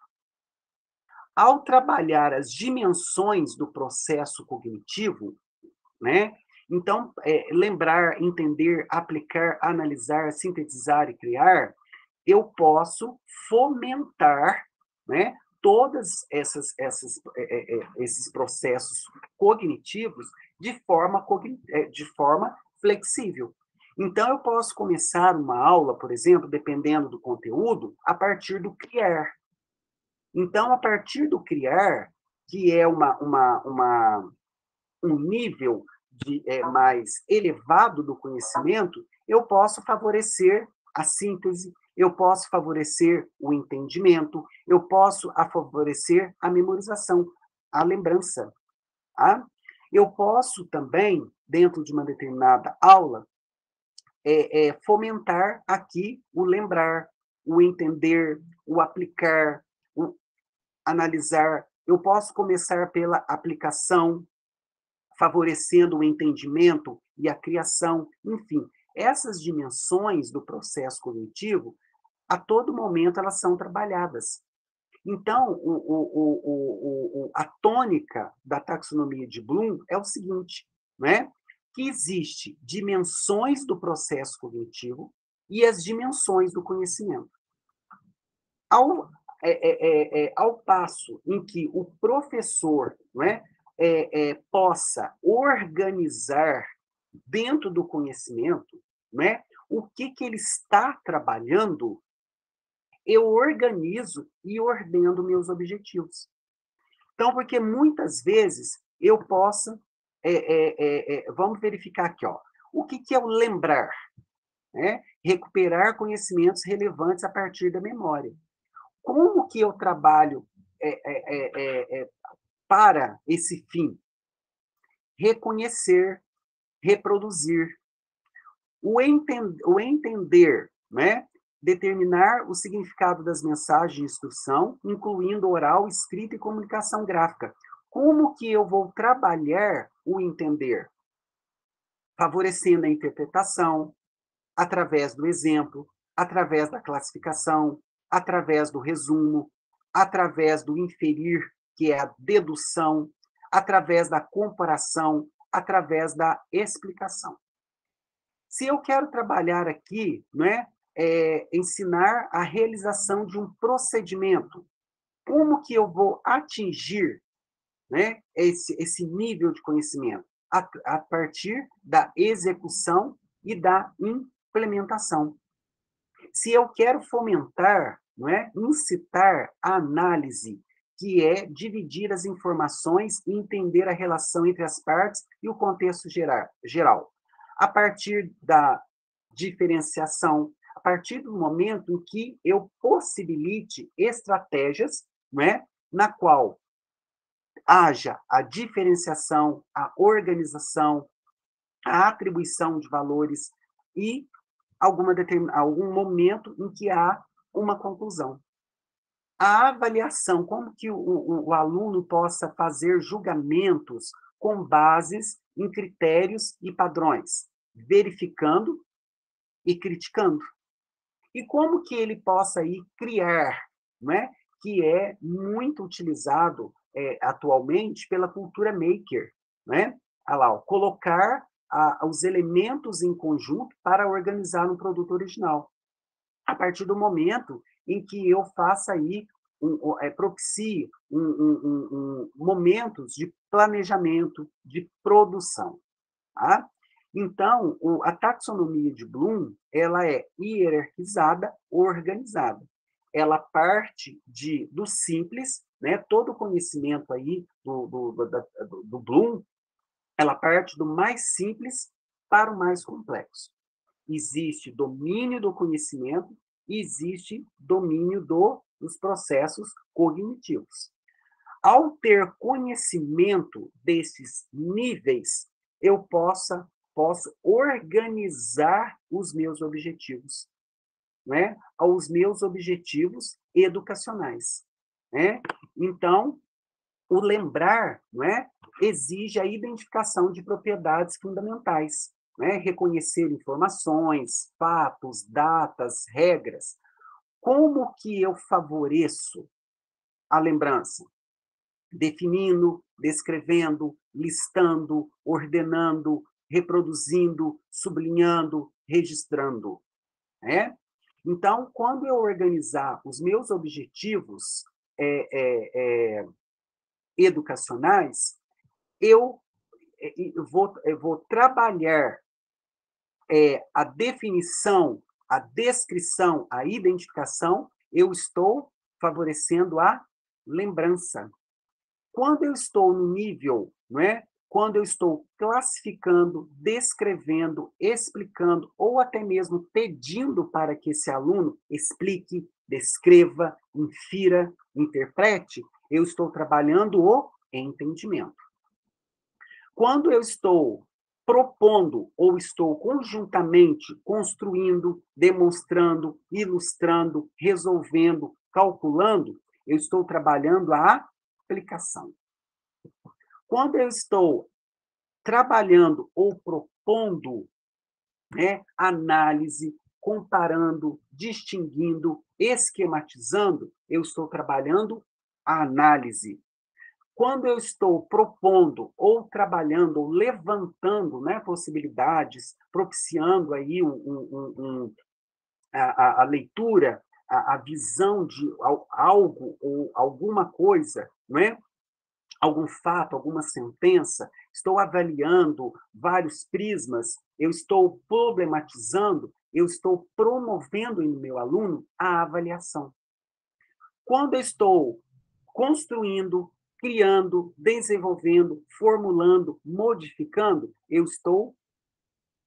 Ao trabalhar as dimensões do processo cognitivo, né, então, lembrar, entender, aplicar, analisar, sintetizar e criar, eu posso fomentar, né, todas esses processos cognitivos de forma flexível. Então, eu posso começar uma aula, por exemplo, dependendo do conteúdo, a partir do criar. Então, a partir do criar, que é um nível mais elevado do conhecimento, eu posso favorecer a síntese, eu posso favorecer o entendimento, eu posso favorecer a memorização, a lembrança. Tá? Eu posso também, dentro de uma determinada aula, fomentar aqui o lembrar, o entender, o aplicar, o analisar. Eu posso começar pela aplicação, favorecendo o entendimento e a criação. Enfim, essas dimensões do processo cognitivo, a todo momento, elas são trabalhadas. Então, a tônica da taxonomia de Bloom é o seguinte, né? Que existe dimensões do processo cognitivo e as dimensões do conhecimento. Ao passo em que o professor, não é, possa organizar dentro do conhecimento, né, o que ele está trabalhando, eu organizo e ordeno meus objetivos. Então, porque muitas vezes eu possa, vamos verificar aqui, ó, o que é o lembrar? Né? Recuperar conhecimentos relevantes a partir da memória. Como que eu trabalho para esse fim? Reconhecer, reproduzir. O entender, né? Determinar o significado das mensagens de instrução, incluindo oral, escrita e comunicação gráfica. Como que eu vou trabalhar o entender? Favorecendo a interpretação, através do exemplo, através da classificação, através do resumo, através do inferir, que é a dedução, através da comparação, através da explicação. Se eu quero trabalhar aqui, né, ensinar a realização de um procedimento, como que eu vou atingir, né, esse nível de conhecimento? A partir da execução e da implementação. Se eu quero fomentar, não é, incitar a análise, que é dividir as informações e entender a relação entre as partes e o contexto geral. A partir da diferenciação, a partir do momento em que eu possibilite estratégias, não é, na qual haja a diferenciação, a organização, a atribuição de valores e algum momento em que há uma conclusão. A avaliação, como que o aluno possa fazer julgamentos com bases em critérios e padrões, verificando e criticando. E como que ele possa ir criar, né? Que é muito utilizado atualmente pela cultura maker, né? Olha lá, ó, colocar os elementos em conjunto para organizar um produto original. A partir do momento em que eu faça aí, propicie momentos de planejamento, de produção. Tá? Então, a taxonomia de Bloom, ela é hierarquizada, organizada. Ela parte do simples, né? Todo o conhecimento aí do Bloom, ela parte do mais simples para o mais complexo. Existe domínio do conhecimento e existe domínio dos processos cognitivos. Ao ter conhecimento desses níveis, eu posso organizar os meus objetivos, né? Aos meus objetivos educacionais, né? Então, o lembrar, não é, exige a identificação de propriedades fundamentais, né? Reconhecer informações, fatos, datas, regras. Como que eu favoreço a lembrança? Definindo, descrevendo, listando, ordenando, reproduzindo, sublinhando, registrando, né? Então, quando eu organizar os meus objetivos educacionais, eu, eu vou trabalhar a definição, a descrição, a identificação, eu estou favorecendo a lembrança. Quando eu estou no nível, não é? Quando eu estou classificando, descrevendo, explicando, ou até mesmo pedindo para que esse aluno explique, descreva, infira, interprete, eu estou trabalhando o entendimento. Quando eu estou propondo ou estou conjuntamente construindo, demonstrando, ilustrando, resolvendo, calculando, eu estou trabalhando a aplicação. Quando eu estou trabalhando ou propondo, né, análise, comparando, distinguindo, esquematizando, eu estou trabalhando a análise. Quando eu estou propondo ou trabalhando ou levantando, né, possibilidades, propiciando aí a leitura, a visão de algo ou alguma coisa, não é? Algum fato, alguma sentença, estou avaliando vários prismas, eu estou problematizando, eu estou promovendo no meu aluno a avaliação. Quando eu estou construindo, criando, desenvolvendo, formulando, modificando, eu estou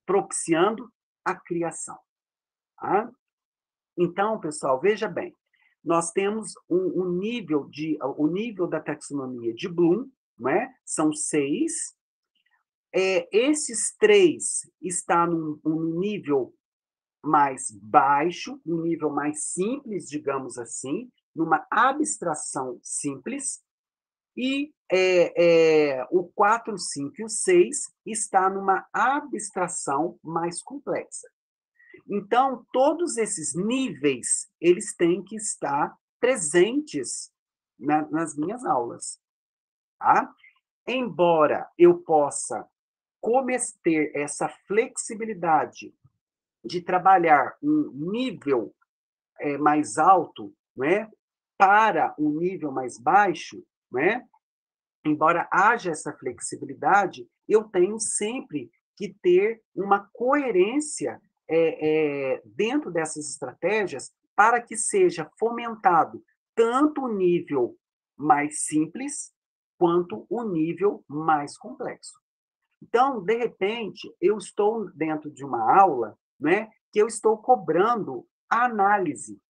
propiciando a criação. Tá? Então, pessoal, veja bem, nós temos o nível da taxonomia de Bloom, né? São 6. Esses 3 está num nível mais baixo, um nível mais simples, digamos assim, numa abstração simples, e o 4, o 5 e o 6 está numa abstração mais complexa. Então, todos esses níveis, eles têm que estar presentes nas minhas aulas. Tá? Embora eu possa ter essa flexibilidade de trabalhar um nível mais alto, né, para um nível mais baixo, né, embora haja essa flexibilidade, eu tenho sempre que ter uma coerência dentro dessas estratégias para que seja fomentado tanto o nível mais simples quanto o nível mais complexo. Então, de repente, eu estou dentro de uma aula, né, que eu estou cobrando a análise,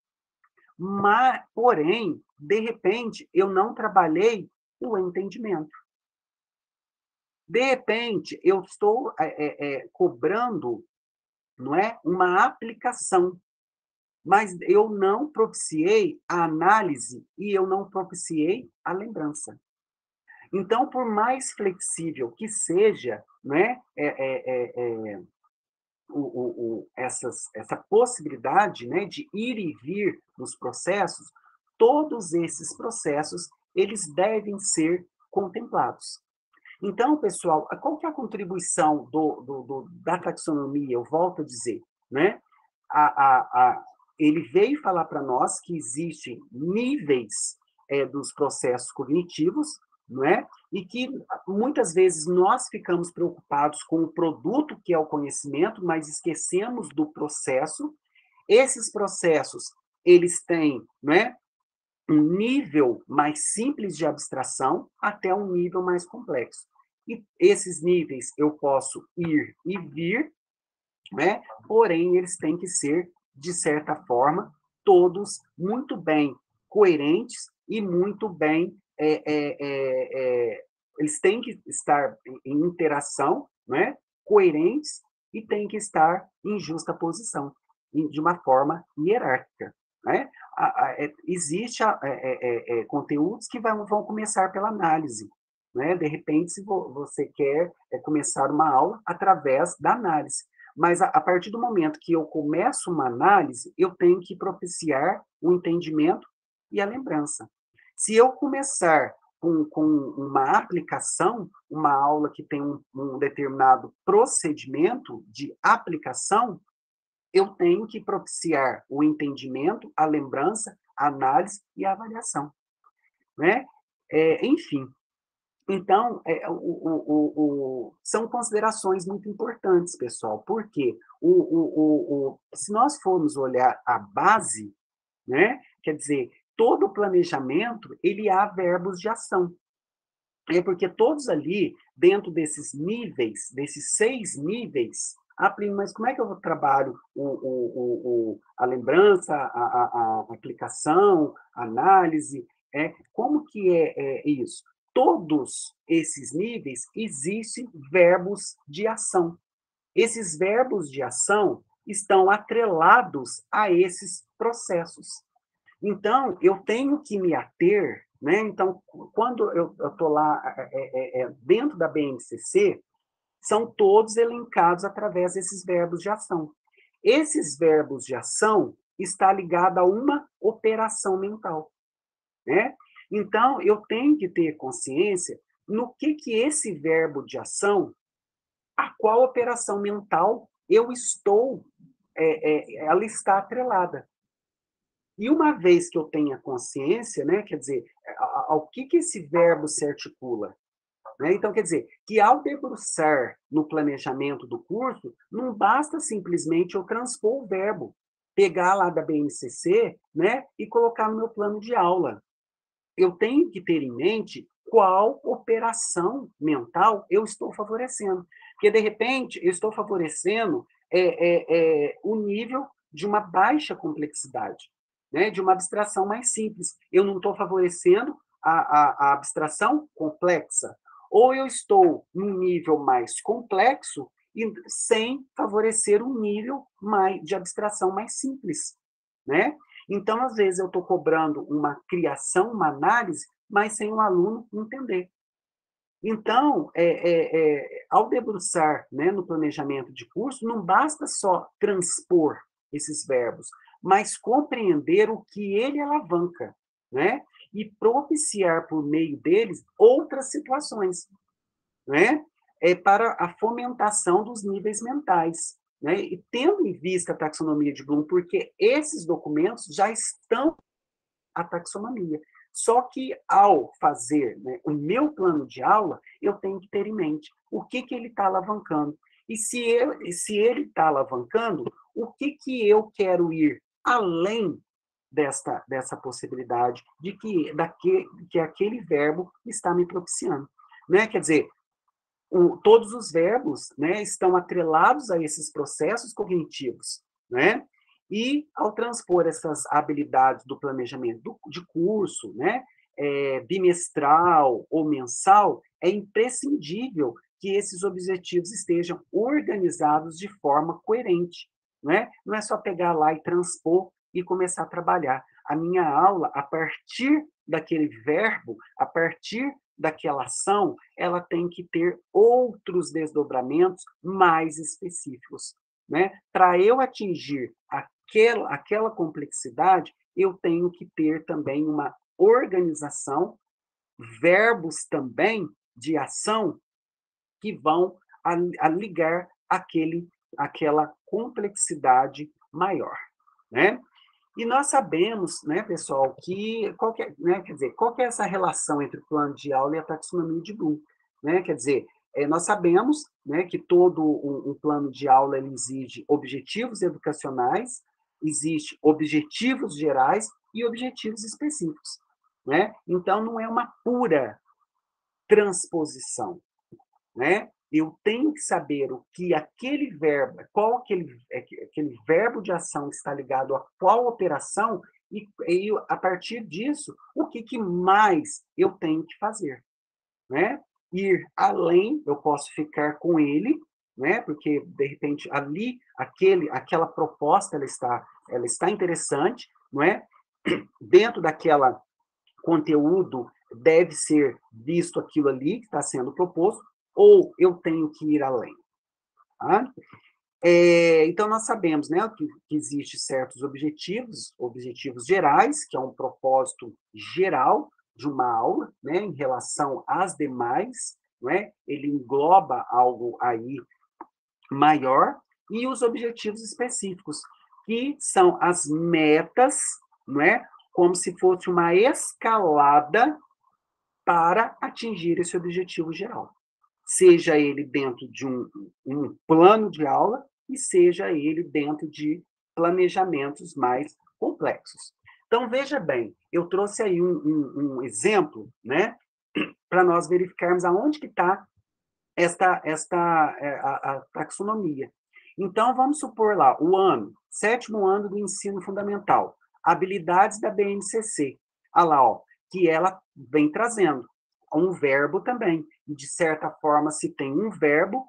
mas, porém, de repente, eu não trabalhei o entendimento. De repente, eu estou cobrando, não é, uma aplicação, mas eu não propiciei a análise e eu não propiciei a lembrança. Então, por mais flexível que seja, né, essa possibilidade, né, de ir e vir nos processos, todos esses processos eles devem ser contemplados. Então, pessoal, qual que é a contribuição da taxonomia? Eu volto a dizer, né? Ele veio falar para nós que existem níveis dos processos cognitivos, não é? E que muitas vezes nós ficamos preocupados com o produto que é o conhecimento, mas esquecemos do processo. Esses processos, eles têm, não é, um nível mais simples de abstração até um nível mais complexo. e esses níveis eu posso ir e vir, né? Porém, eles têm que ser, de certa forma, todos muito bem coerentes e muito bem. Eles têm que estar em interação, né? Coerentes e têm que estar em justa posição, de uma forma hierárquica. Né? Existe conteúdos que vão começar pela análise. Né? De repente, se você quer começar uma aula através da análise. Mas a partir do momento que eu começo uma análise, eu tenho que propiciar o entendimento e a lembrança. Se eu começar com uma aplicação, uma aula que tem um determinado procedimento de aplicação, eu tenho que propiciar o entendimento, a lembrança, a análise e a avaliação. Né? Enfim, então, são considerações muito importantes, pessoal, porque se nós formos olhar a base, né, quer dizer, todo o planejamento, ele há verbos de ação. Porque todos ali, dentro desses níveis, desses 6 níveis, mas como é que eu trabalho a lembrança, a aplicação, a análise? Como que é isso? Todos esses níveis existem verbos de ação. Esses verbos de ação estão atrelados a esses processos. Então, eu tenho que me ater, né? Então, quando eu estou lá dentro da BNCC, são todos elencados através desses verbos de ação. Esses verbos de ação está ligado a uma operação mental, né? Então, eu tenho que ter consciência no que esse verbo de ação, a qual operação mental eu estou, ela está atrelada. E uma vez que eu tenha consciência, né, quer dizer, ao que esse verbo se articula? Né? Então, quer dizer, que ao debruçar no planejamento do curso, não basta simplesmente eu transpor o verbo, pegar lá da BNCC, né, e colocar no meu plano de aula. Eu tenho que ter em mente qual operação mental eu estou favorecendo. Porque, de repente, eu estou favorecendo o nível de uma baixa complexidade, né? De uma abstração mais simples. Eu não estou favorecendo a abstração complexa. Ou eu estou num nível mais complexo e sem favorecer um nível de abstração mais simples, né? Então, às vezes, eu estou cobrando uma criação, uma análise, mas sem o aluno entender. Então, ao debruçar, né, no planejamento de curso, não basta só transpor esses verbos, mas compreender o que ele alavanca, né? E propiciar por meio deles outras situações, né? Para a fomentação dos níveis mentais. Né? E tendo em vista a taxonomia de Bloom, porque esses documentos já estão a taxonomia. Só que, ao fazer, né, o meu plano de aula, eu tenho que ter em mente o que ele está alavancando. E se ele está alavancando, o que eu quero ir além dessa possibilidade de que aquele verbo está me propiciando. Né? Quer dizer, todos os verbos, né, estão atrelados a esses processos cognitivos, né? E, ao transpor essas habilidades do planejamento de curso, né, bimestral ou mensal, é imprescindível que esses objetivos estejam organizados de forma coerente, né? Não é só pegar lá e transpor e começar a trabalhar. A minha aula, a partir daquele verbo, a partir daquela ação, ela tem que ter outros desdobramentos mais específicos. Né? Para eu atingir aquela complexidade, eu tenho que ter também uma organização, verbos também de ação que vão a ligar aquela complexidade maior. Né? E nós sabemos, né, pessoal, que qual que é essa relação entre o plano de aula e a taxonomia de Bloom? Né? Quer dizer, nós sabemos, né, que todo um plano de aula ele exige objetivos educacionais, existe objetivos gerais e objetivos específicos. Né? Então, não é uma pura transposição. né? Eu tenho que saber o que aquele verbo, qual aquele verbo de ação está ligado a qual operação, e a partir disso, o que mais eu tenho que fazer, né? Ir além, eu posso ficar com ele, né? Porque de repente ali aquela proposta ela está interessante, não é? Dentro daquela conteúdo deve ser visto aquilo ali que está sendo proposto, ou eu tenho que ir além. Tá? Então, nós sabemos, né, que existem certos objetivos gerais, que é um propósito geral de uma aula, né, em relação às demais, né, ele engloba algo aí maior, e os objetivos específicos, que são as metas, não é, como se fosse uma escalada para atingir esse objetivo geral. Seja ele dentro de um plano de aula e seja ele dentro de planejamentos mais complexos. Então, veja bem, eu trouxe aí um exemplo, né, para nós verificarmos aonde que está a taxonomia. Então, vamos supor lá, sétimo ano do ensino fundamental, habilidades da BNCC. Olha lá, ó, que ela vem trazendo um verbo também. E, de certa forma, se tem um verbo,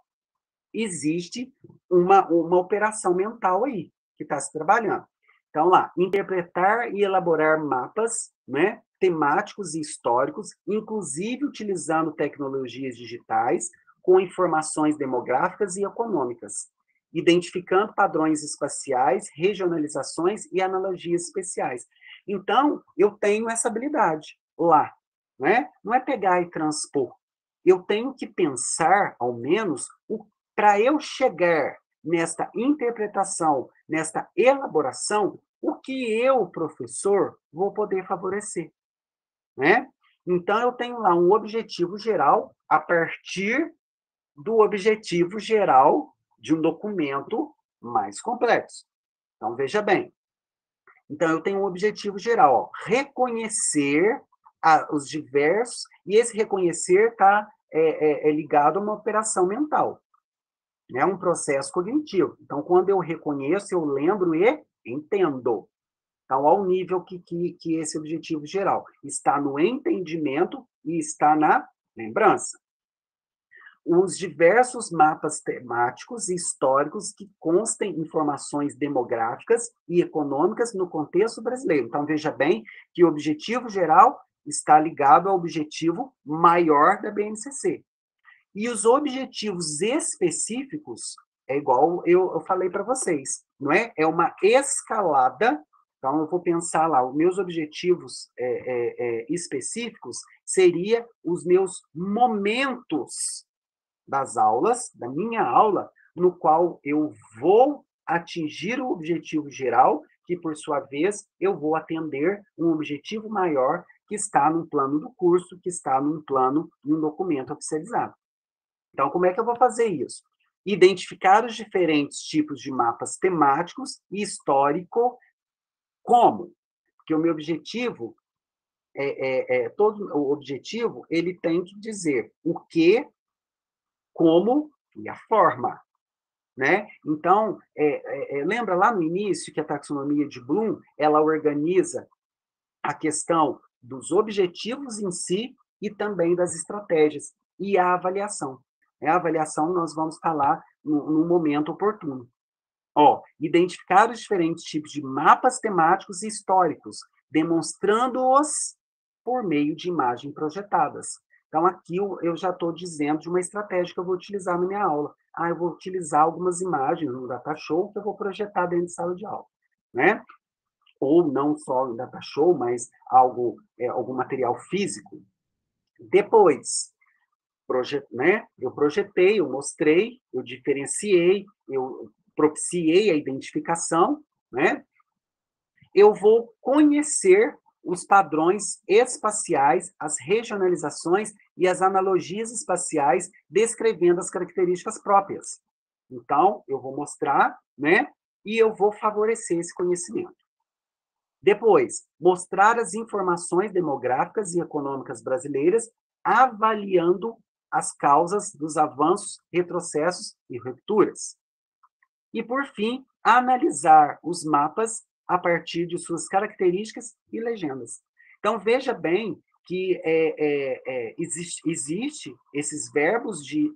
existe uma operação mental aí, que está se trabalhando. Então, lá, interpretar e elaborar mapas, né, temáticos e históricos, inclusive utilizando tecnologias digitais, com informações demográficas e econômicas, identificando padrões espaciais, regionalizações e analogias especiais. Então, eu tenho essa habilidade lá, né? Não é pegar e transpor. Eu tenho que pensar, ao menos, para eu chegar nesta interpretação, nesta elaboração, o que eu, professor, vou poder favorecer, né? Então, eu tenho lá um objetivo geral a partir do objetivo geral de um documento mais complexo. Então, veja bem. Então, eu tenho um objetivo geral, ó, reconhecer os diversos, e esse reconhecer está ligado a uma operação mental, né? Um processo cognitivo. Então, quando eu reconheço, eu lembro e entendo. Então, ao nível que esse objetivo geral está no entendimento e está na lembrança. Os diversos mapas temáticos e históricos que constem informações demográficas e econômicas no contexto brasileiro. Então, veja bem que o objetivo geral está ligado ao objetivo maior da BNCC. E os objetivos específicos, é igual eu falei para vocês, não é? É uma escalada. Então, eu vou pensar lá, os meus objetivos específicos seria os meus momentos das aulas, da minha aula, no qual eu vou atingir o objetivo geral, que, por sua vez, eu vou atender um objetivo maior que está no plano do curso, que está num plano, num documento oficializado. Então, como é que eu vou fazer isso? Identificar os diferentes tipos de mapas temáticos e histórico, como? Porque o meu objetivo, todo o objetivo, ele tem que dizer o que, como e a forma, né? Então, lembra lá no início que a taxonomia de Bloom, ela organiza a questão dos objetivos em si e também das estratégias e a avaliação. A avaliação nós vamos falar no momento oportuno. Ó, identificar os diferentes tipos de mapas temáticos e históricos, demonstrando-os por meio de imagens projetadas. Então, aqui eu já estou dizendo de uma estratégia que eu vou utilizar na minha aula. Eu vou utilizar algumas imagens no Data Show que eu vou projetar dentro de sala de aula, né? Ou não só no Data Show, mas algum material físico. Depois, né? Eu projetei, eu mostrei, eu diferenciei, eu propiciei a identificação, né? Eu vou conhecer os padrões espaciais, as regionalizações e as analogias espaciais, descrevendo as características próprias. Então, eu vou mostrar, né? E eu vou favorecer esse conhecimento. Depois, mostrar as informações demográficas e econômicas brasileiras, avaliando as causas dos avanços, retrocessos e rupturas. E, por fim, analisar os mapas a partir de suas características e legendas. Então, veja bem que existe esses verbos de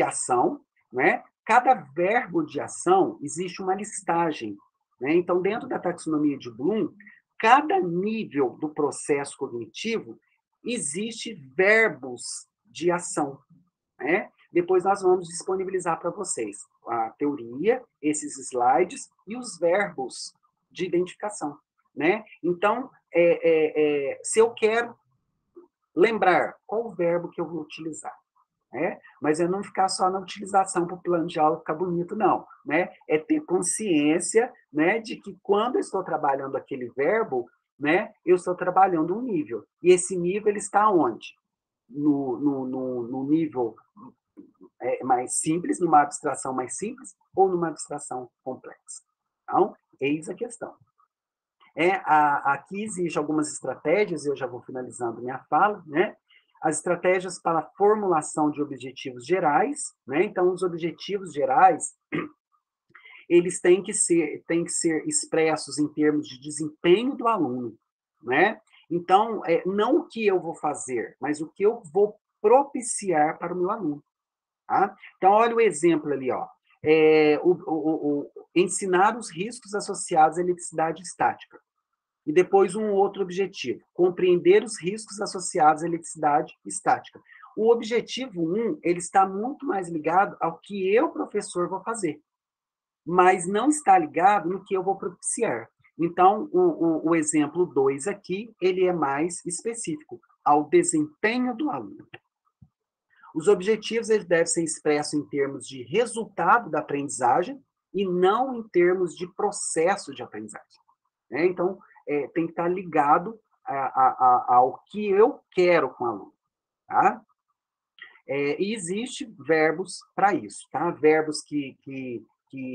ação, né? Cada verbo de ação existe uma listagem, né? Então, dentro da taxonomia de Bloom, cada nível do processo cognitivo existe verbos de ação, né? Depois nós vamos disponibilizar para vocês a teoria, esses slides e os verbos de identificação, né? Então, se eu quero lembrar qual o verbo que eu vou utilizar, né? Mas é não ficar só na utilização para o plano de aula ficar bonito, não, né? É ter consciência, né, de que quando eu estou trabalhando aquele verbo, né, eu estou trabalhando um nível. E esse nível ele está onde? No nível mais simples, numa abstração mais simples ou numa abstração complexa. Então, eis a questão. Aqui existe algumas estratégias, eu já vou finalizando minha fala, né? As estratégias para a formulação de objetivos gerais, né? Então, os objetivos gerais, eles têm que ser expressos em termos de desempenho do aluno, né? Então, não o que eu vou fazer, mas o que eu vou propiciar para o meu aluno. Tá? Então, olha o exemplo ali, ó. Ensinar os riscos associados à eletricidade estática. E depois um outro objetivo, compreender os riscos associados à eletricidade estática. O objetivo 1, ele está muito mais ligado ao que eu, professor, vou fazer, mas não está ligado no que eu vou propiciar. Então, o exemplo 2 aqui, ele é mais específico, ao desempenho do aluno. Os objetivos eles devem ser expressos em termos de resultado da aprendizagem e não em termos de processo de aprendizagem. Né? Então, tem que estar ligado ao que eu quero com o aluno. Tá? E existem verbos para isso. Tá? Verbos que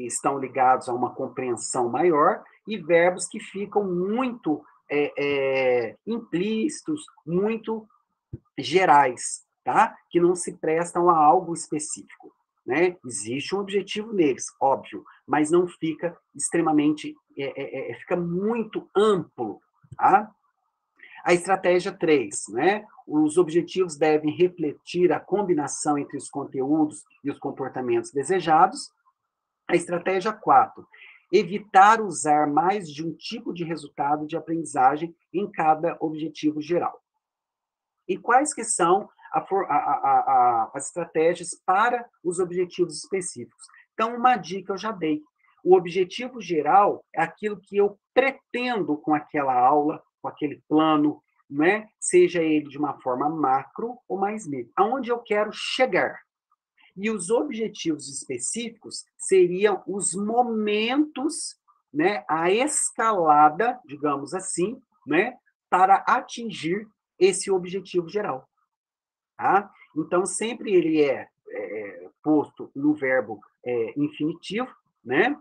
estão ligados a uma compreensão maior e verbos que ficam muito implícitos, muito gerais, tá? Que não se prestam a algo específico. Né? Existe um objetivo neles, óbvio, mas não fica extremamente, fica muito amplo. Tá? A estratégia 3, né? Os objetivos devem refletir a combinação entre os conteúdos e os comportamentos desejados. A estratégia 4, evitar usar mais de um tipo de resultado de aprendizagem em cada objetivo geral. E quais que são as estratégias para os objetivos específicos? Então, uma dica eu já dei. O objetivo geral é aquilo que eu pretendo com aquela aula, com aquele plano, né? Seja ele de uma forma macro ou mais micro. Aonde eu quero chegar. E os objetivos específicos seriam os momentos, né? A escalada, digamos assim, né? Para atingir esse objetivo geral. Tá? Então, sempre ele é posto no verbo infinitivo, né?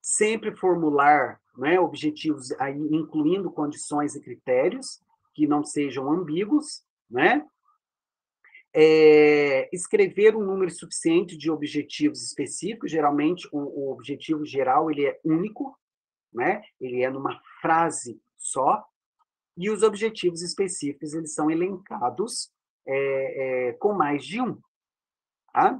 Sempre formular, né, objetivos, aí, incluindo condições e critérios que não sejam ambíguos, né? Escrever um número suficiente de objetivos específicos, geralmente o objetivo geral ele é único, né? Ele é numa frase só, e os objetivos específicos, eles são elencados com mais de um. Tá?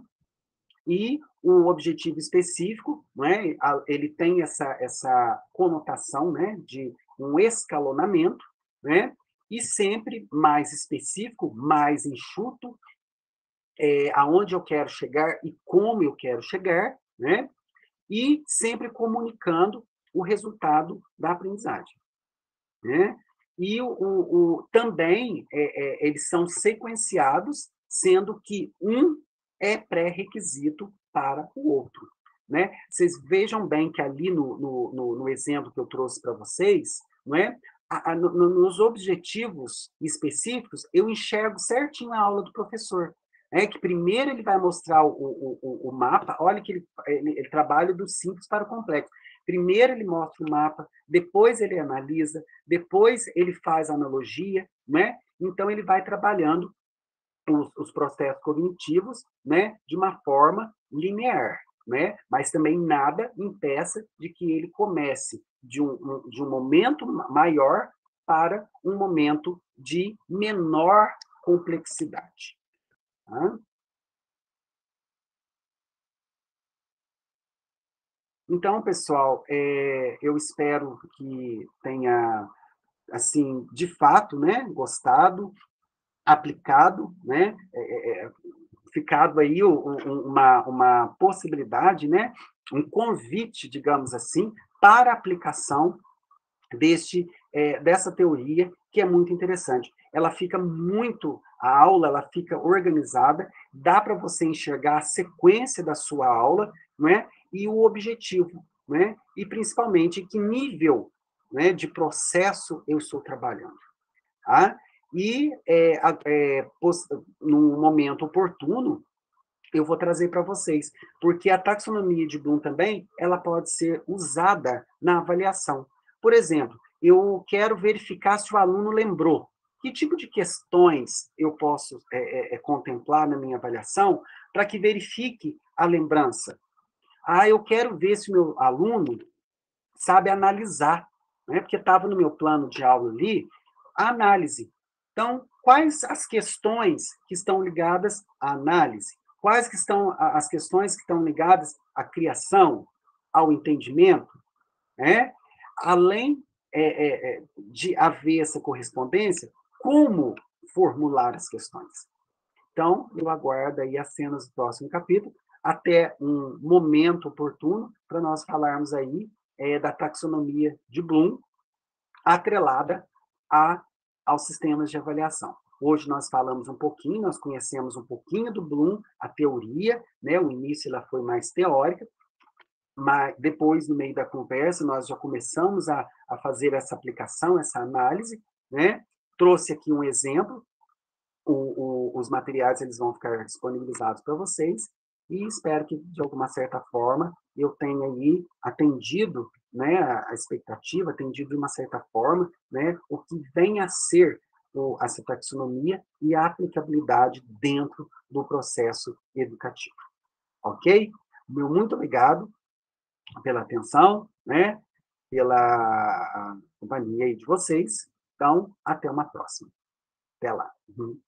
E o objetivo específico, né, ele tem essa conotação, né, de um escalonamento, né, e sempre mais específico, mais enxuto, aonde eu quero chegar e como eu quero chegar, né, e sempre comunicando o resultado da aprendizagem. Né? E também eles são sequenciados, sendo que um é pré-requisito para o outro. Né? Vocês vejam bem que ali no exemplo que eu trouxe para vocês, não é? Nos objetivos específicos, eu enxergo certinho a aula do professor. Que primeiro ele vai mostrar o mapa, olha que ele trabalha do simples para o complexo. Primeiro ele mostra o mapa, depois ele analisa, depois ele faz analogia, né? Então ele vai trabalhando os processos cognitivos, né, de uma forma linear, né? Mas também nada impeça de que ele comece de um momento maior para um momento de menor complexidade. Tá? Então, pessoal, eu espero que tenha, assim, de fato, né, gostado, aplicado, né, ficado aí uma possibilidade, né, um convite, digamos assim, para a aplicação dessa teoria, que é muito interessante. Ela fica muito, a aula ela fica organizada, dá para você enxergar a sequência da sua aula, né, e o objetivo, né, e principalmente que nível, né, de processo eu estou trabalhando. Tá? E no momento oportuno, eu vou trazer para vocês, porque a taxonomia de Bloom também, ela pode ser usada na avaliação. Por exemplo, eu quero verificar se o aluno lembrou. Que tipo de questões eu posso contemplar na minha avaliação para que verifique a lembrança? Ah, eu quero ver se o meu aluno sabe analisar, né? Porque estava no meu plano de aula ali a análise. Então, quais as questões que estão ligadas à análise? Quais que estão as questões que estão ligadas à criação, ao entendimento, né? Além de haver essa correspondência, como formular as questões? Então, eu aguardo aí as cenas do próximo capítulo, até um momento oportuno para nós falarmos aí da taxonomia de Bloom, atrelada aos sistemas de avaliação. Hoje nós falamos um pouquinho, nós conhecemos um pouquinho do Bloom, a teoria, né? O início ela foi mais teórica, mas depois, no meio da conversa, nós já começamos a fazer essa aplicação, essa análise, né? Trouxe aqui um exemplo, os materiais eles vão ficar disponibilizados para vocês e espero que, de alguma certa forma, eu tenha aí atendido, né, a expectativa, atendido de uma certa forma, né, o que vem a ser essa taxonomia e a aplicabilidade dentro do processo educativo. Ok? Meu muito obrigado pela atenção, né, pela companhia aí de vocês. Então, até uma próxima. Até lá. Uhum.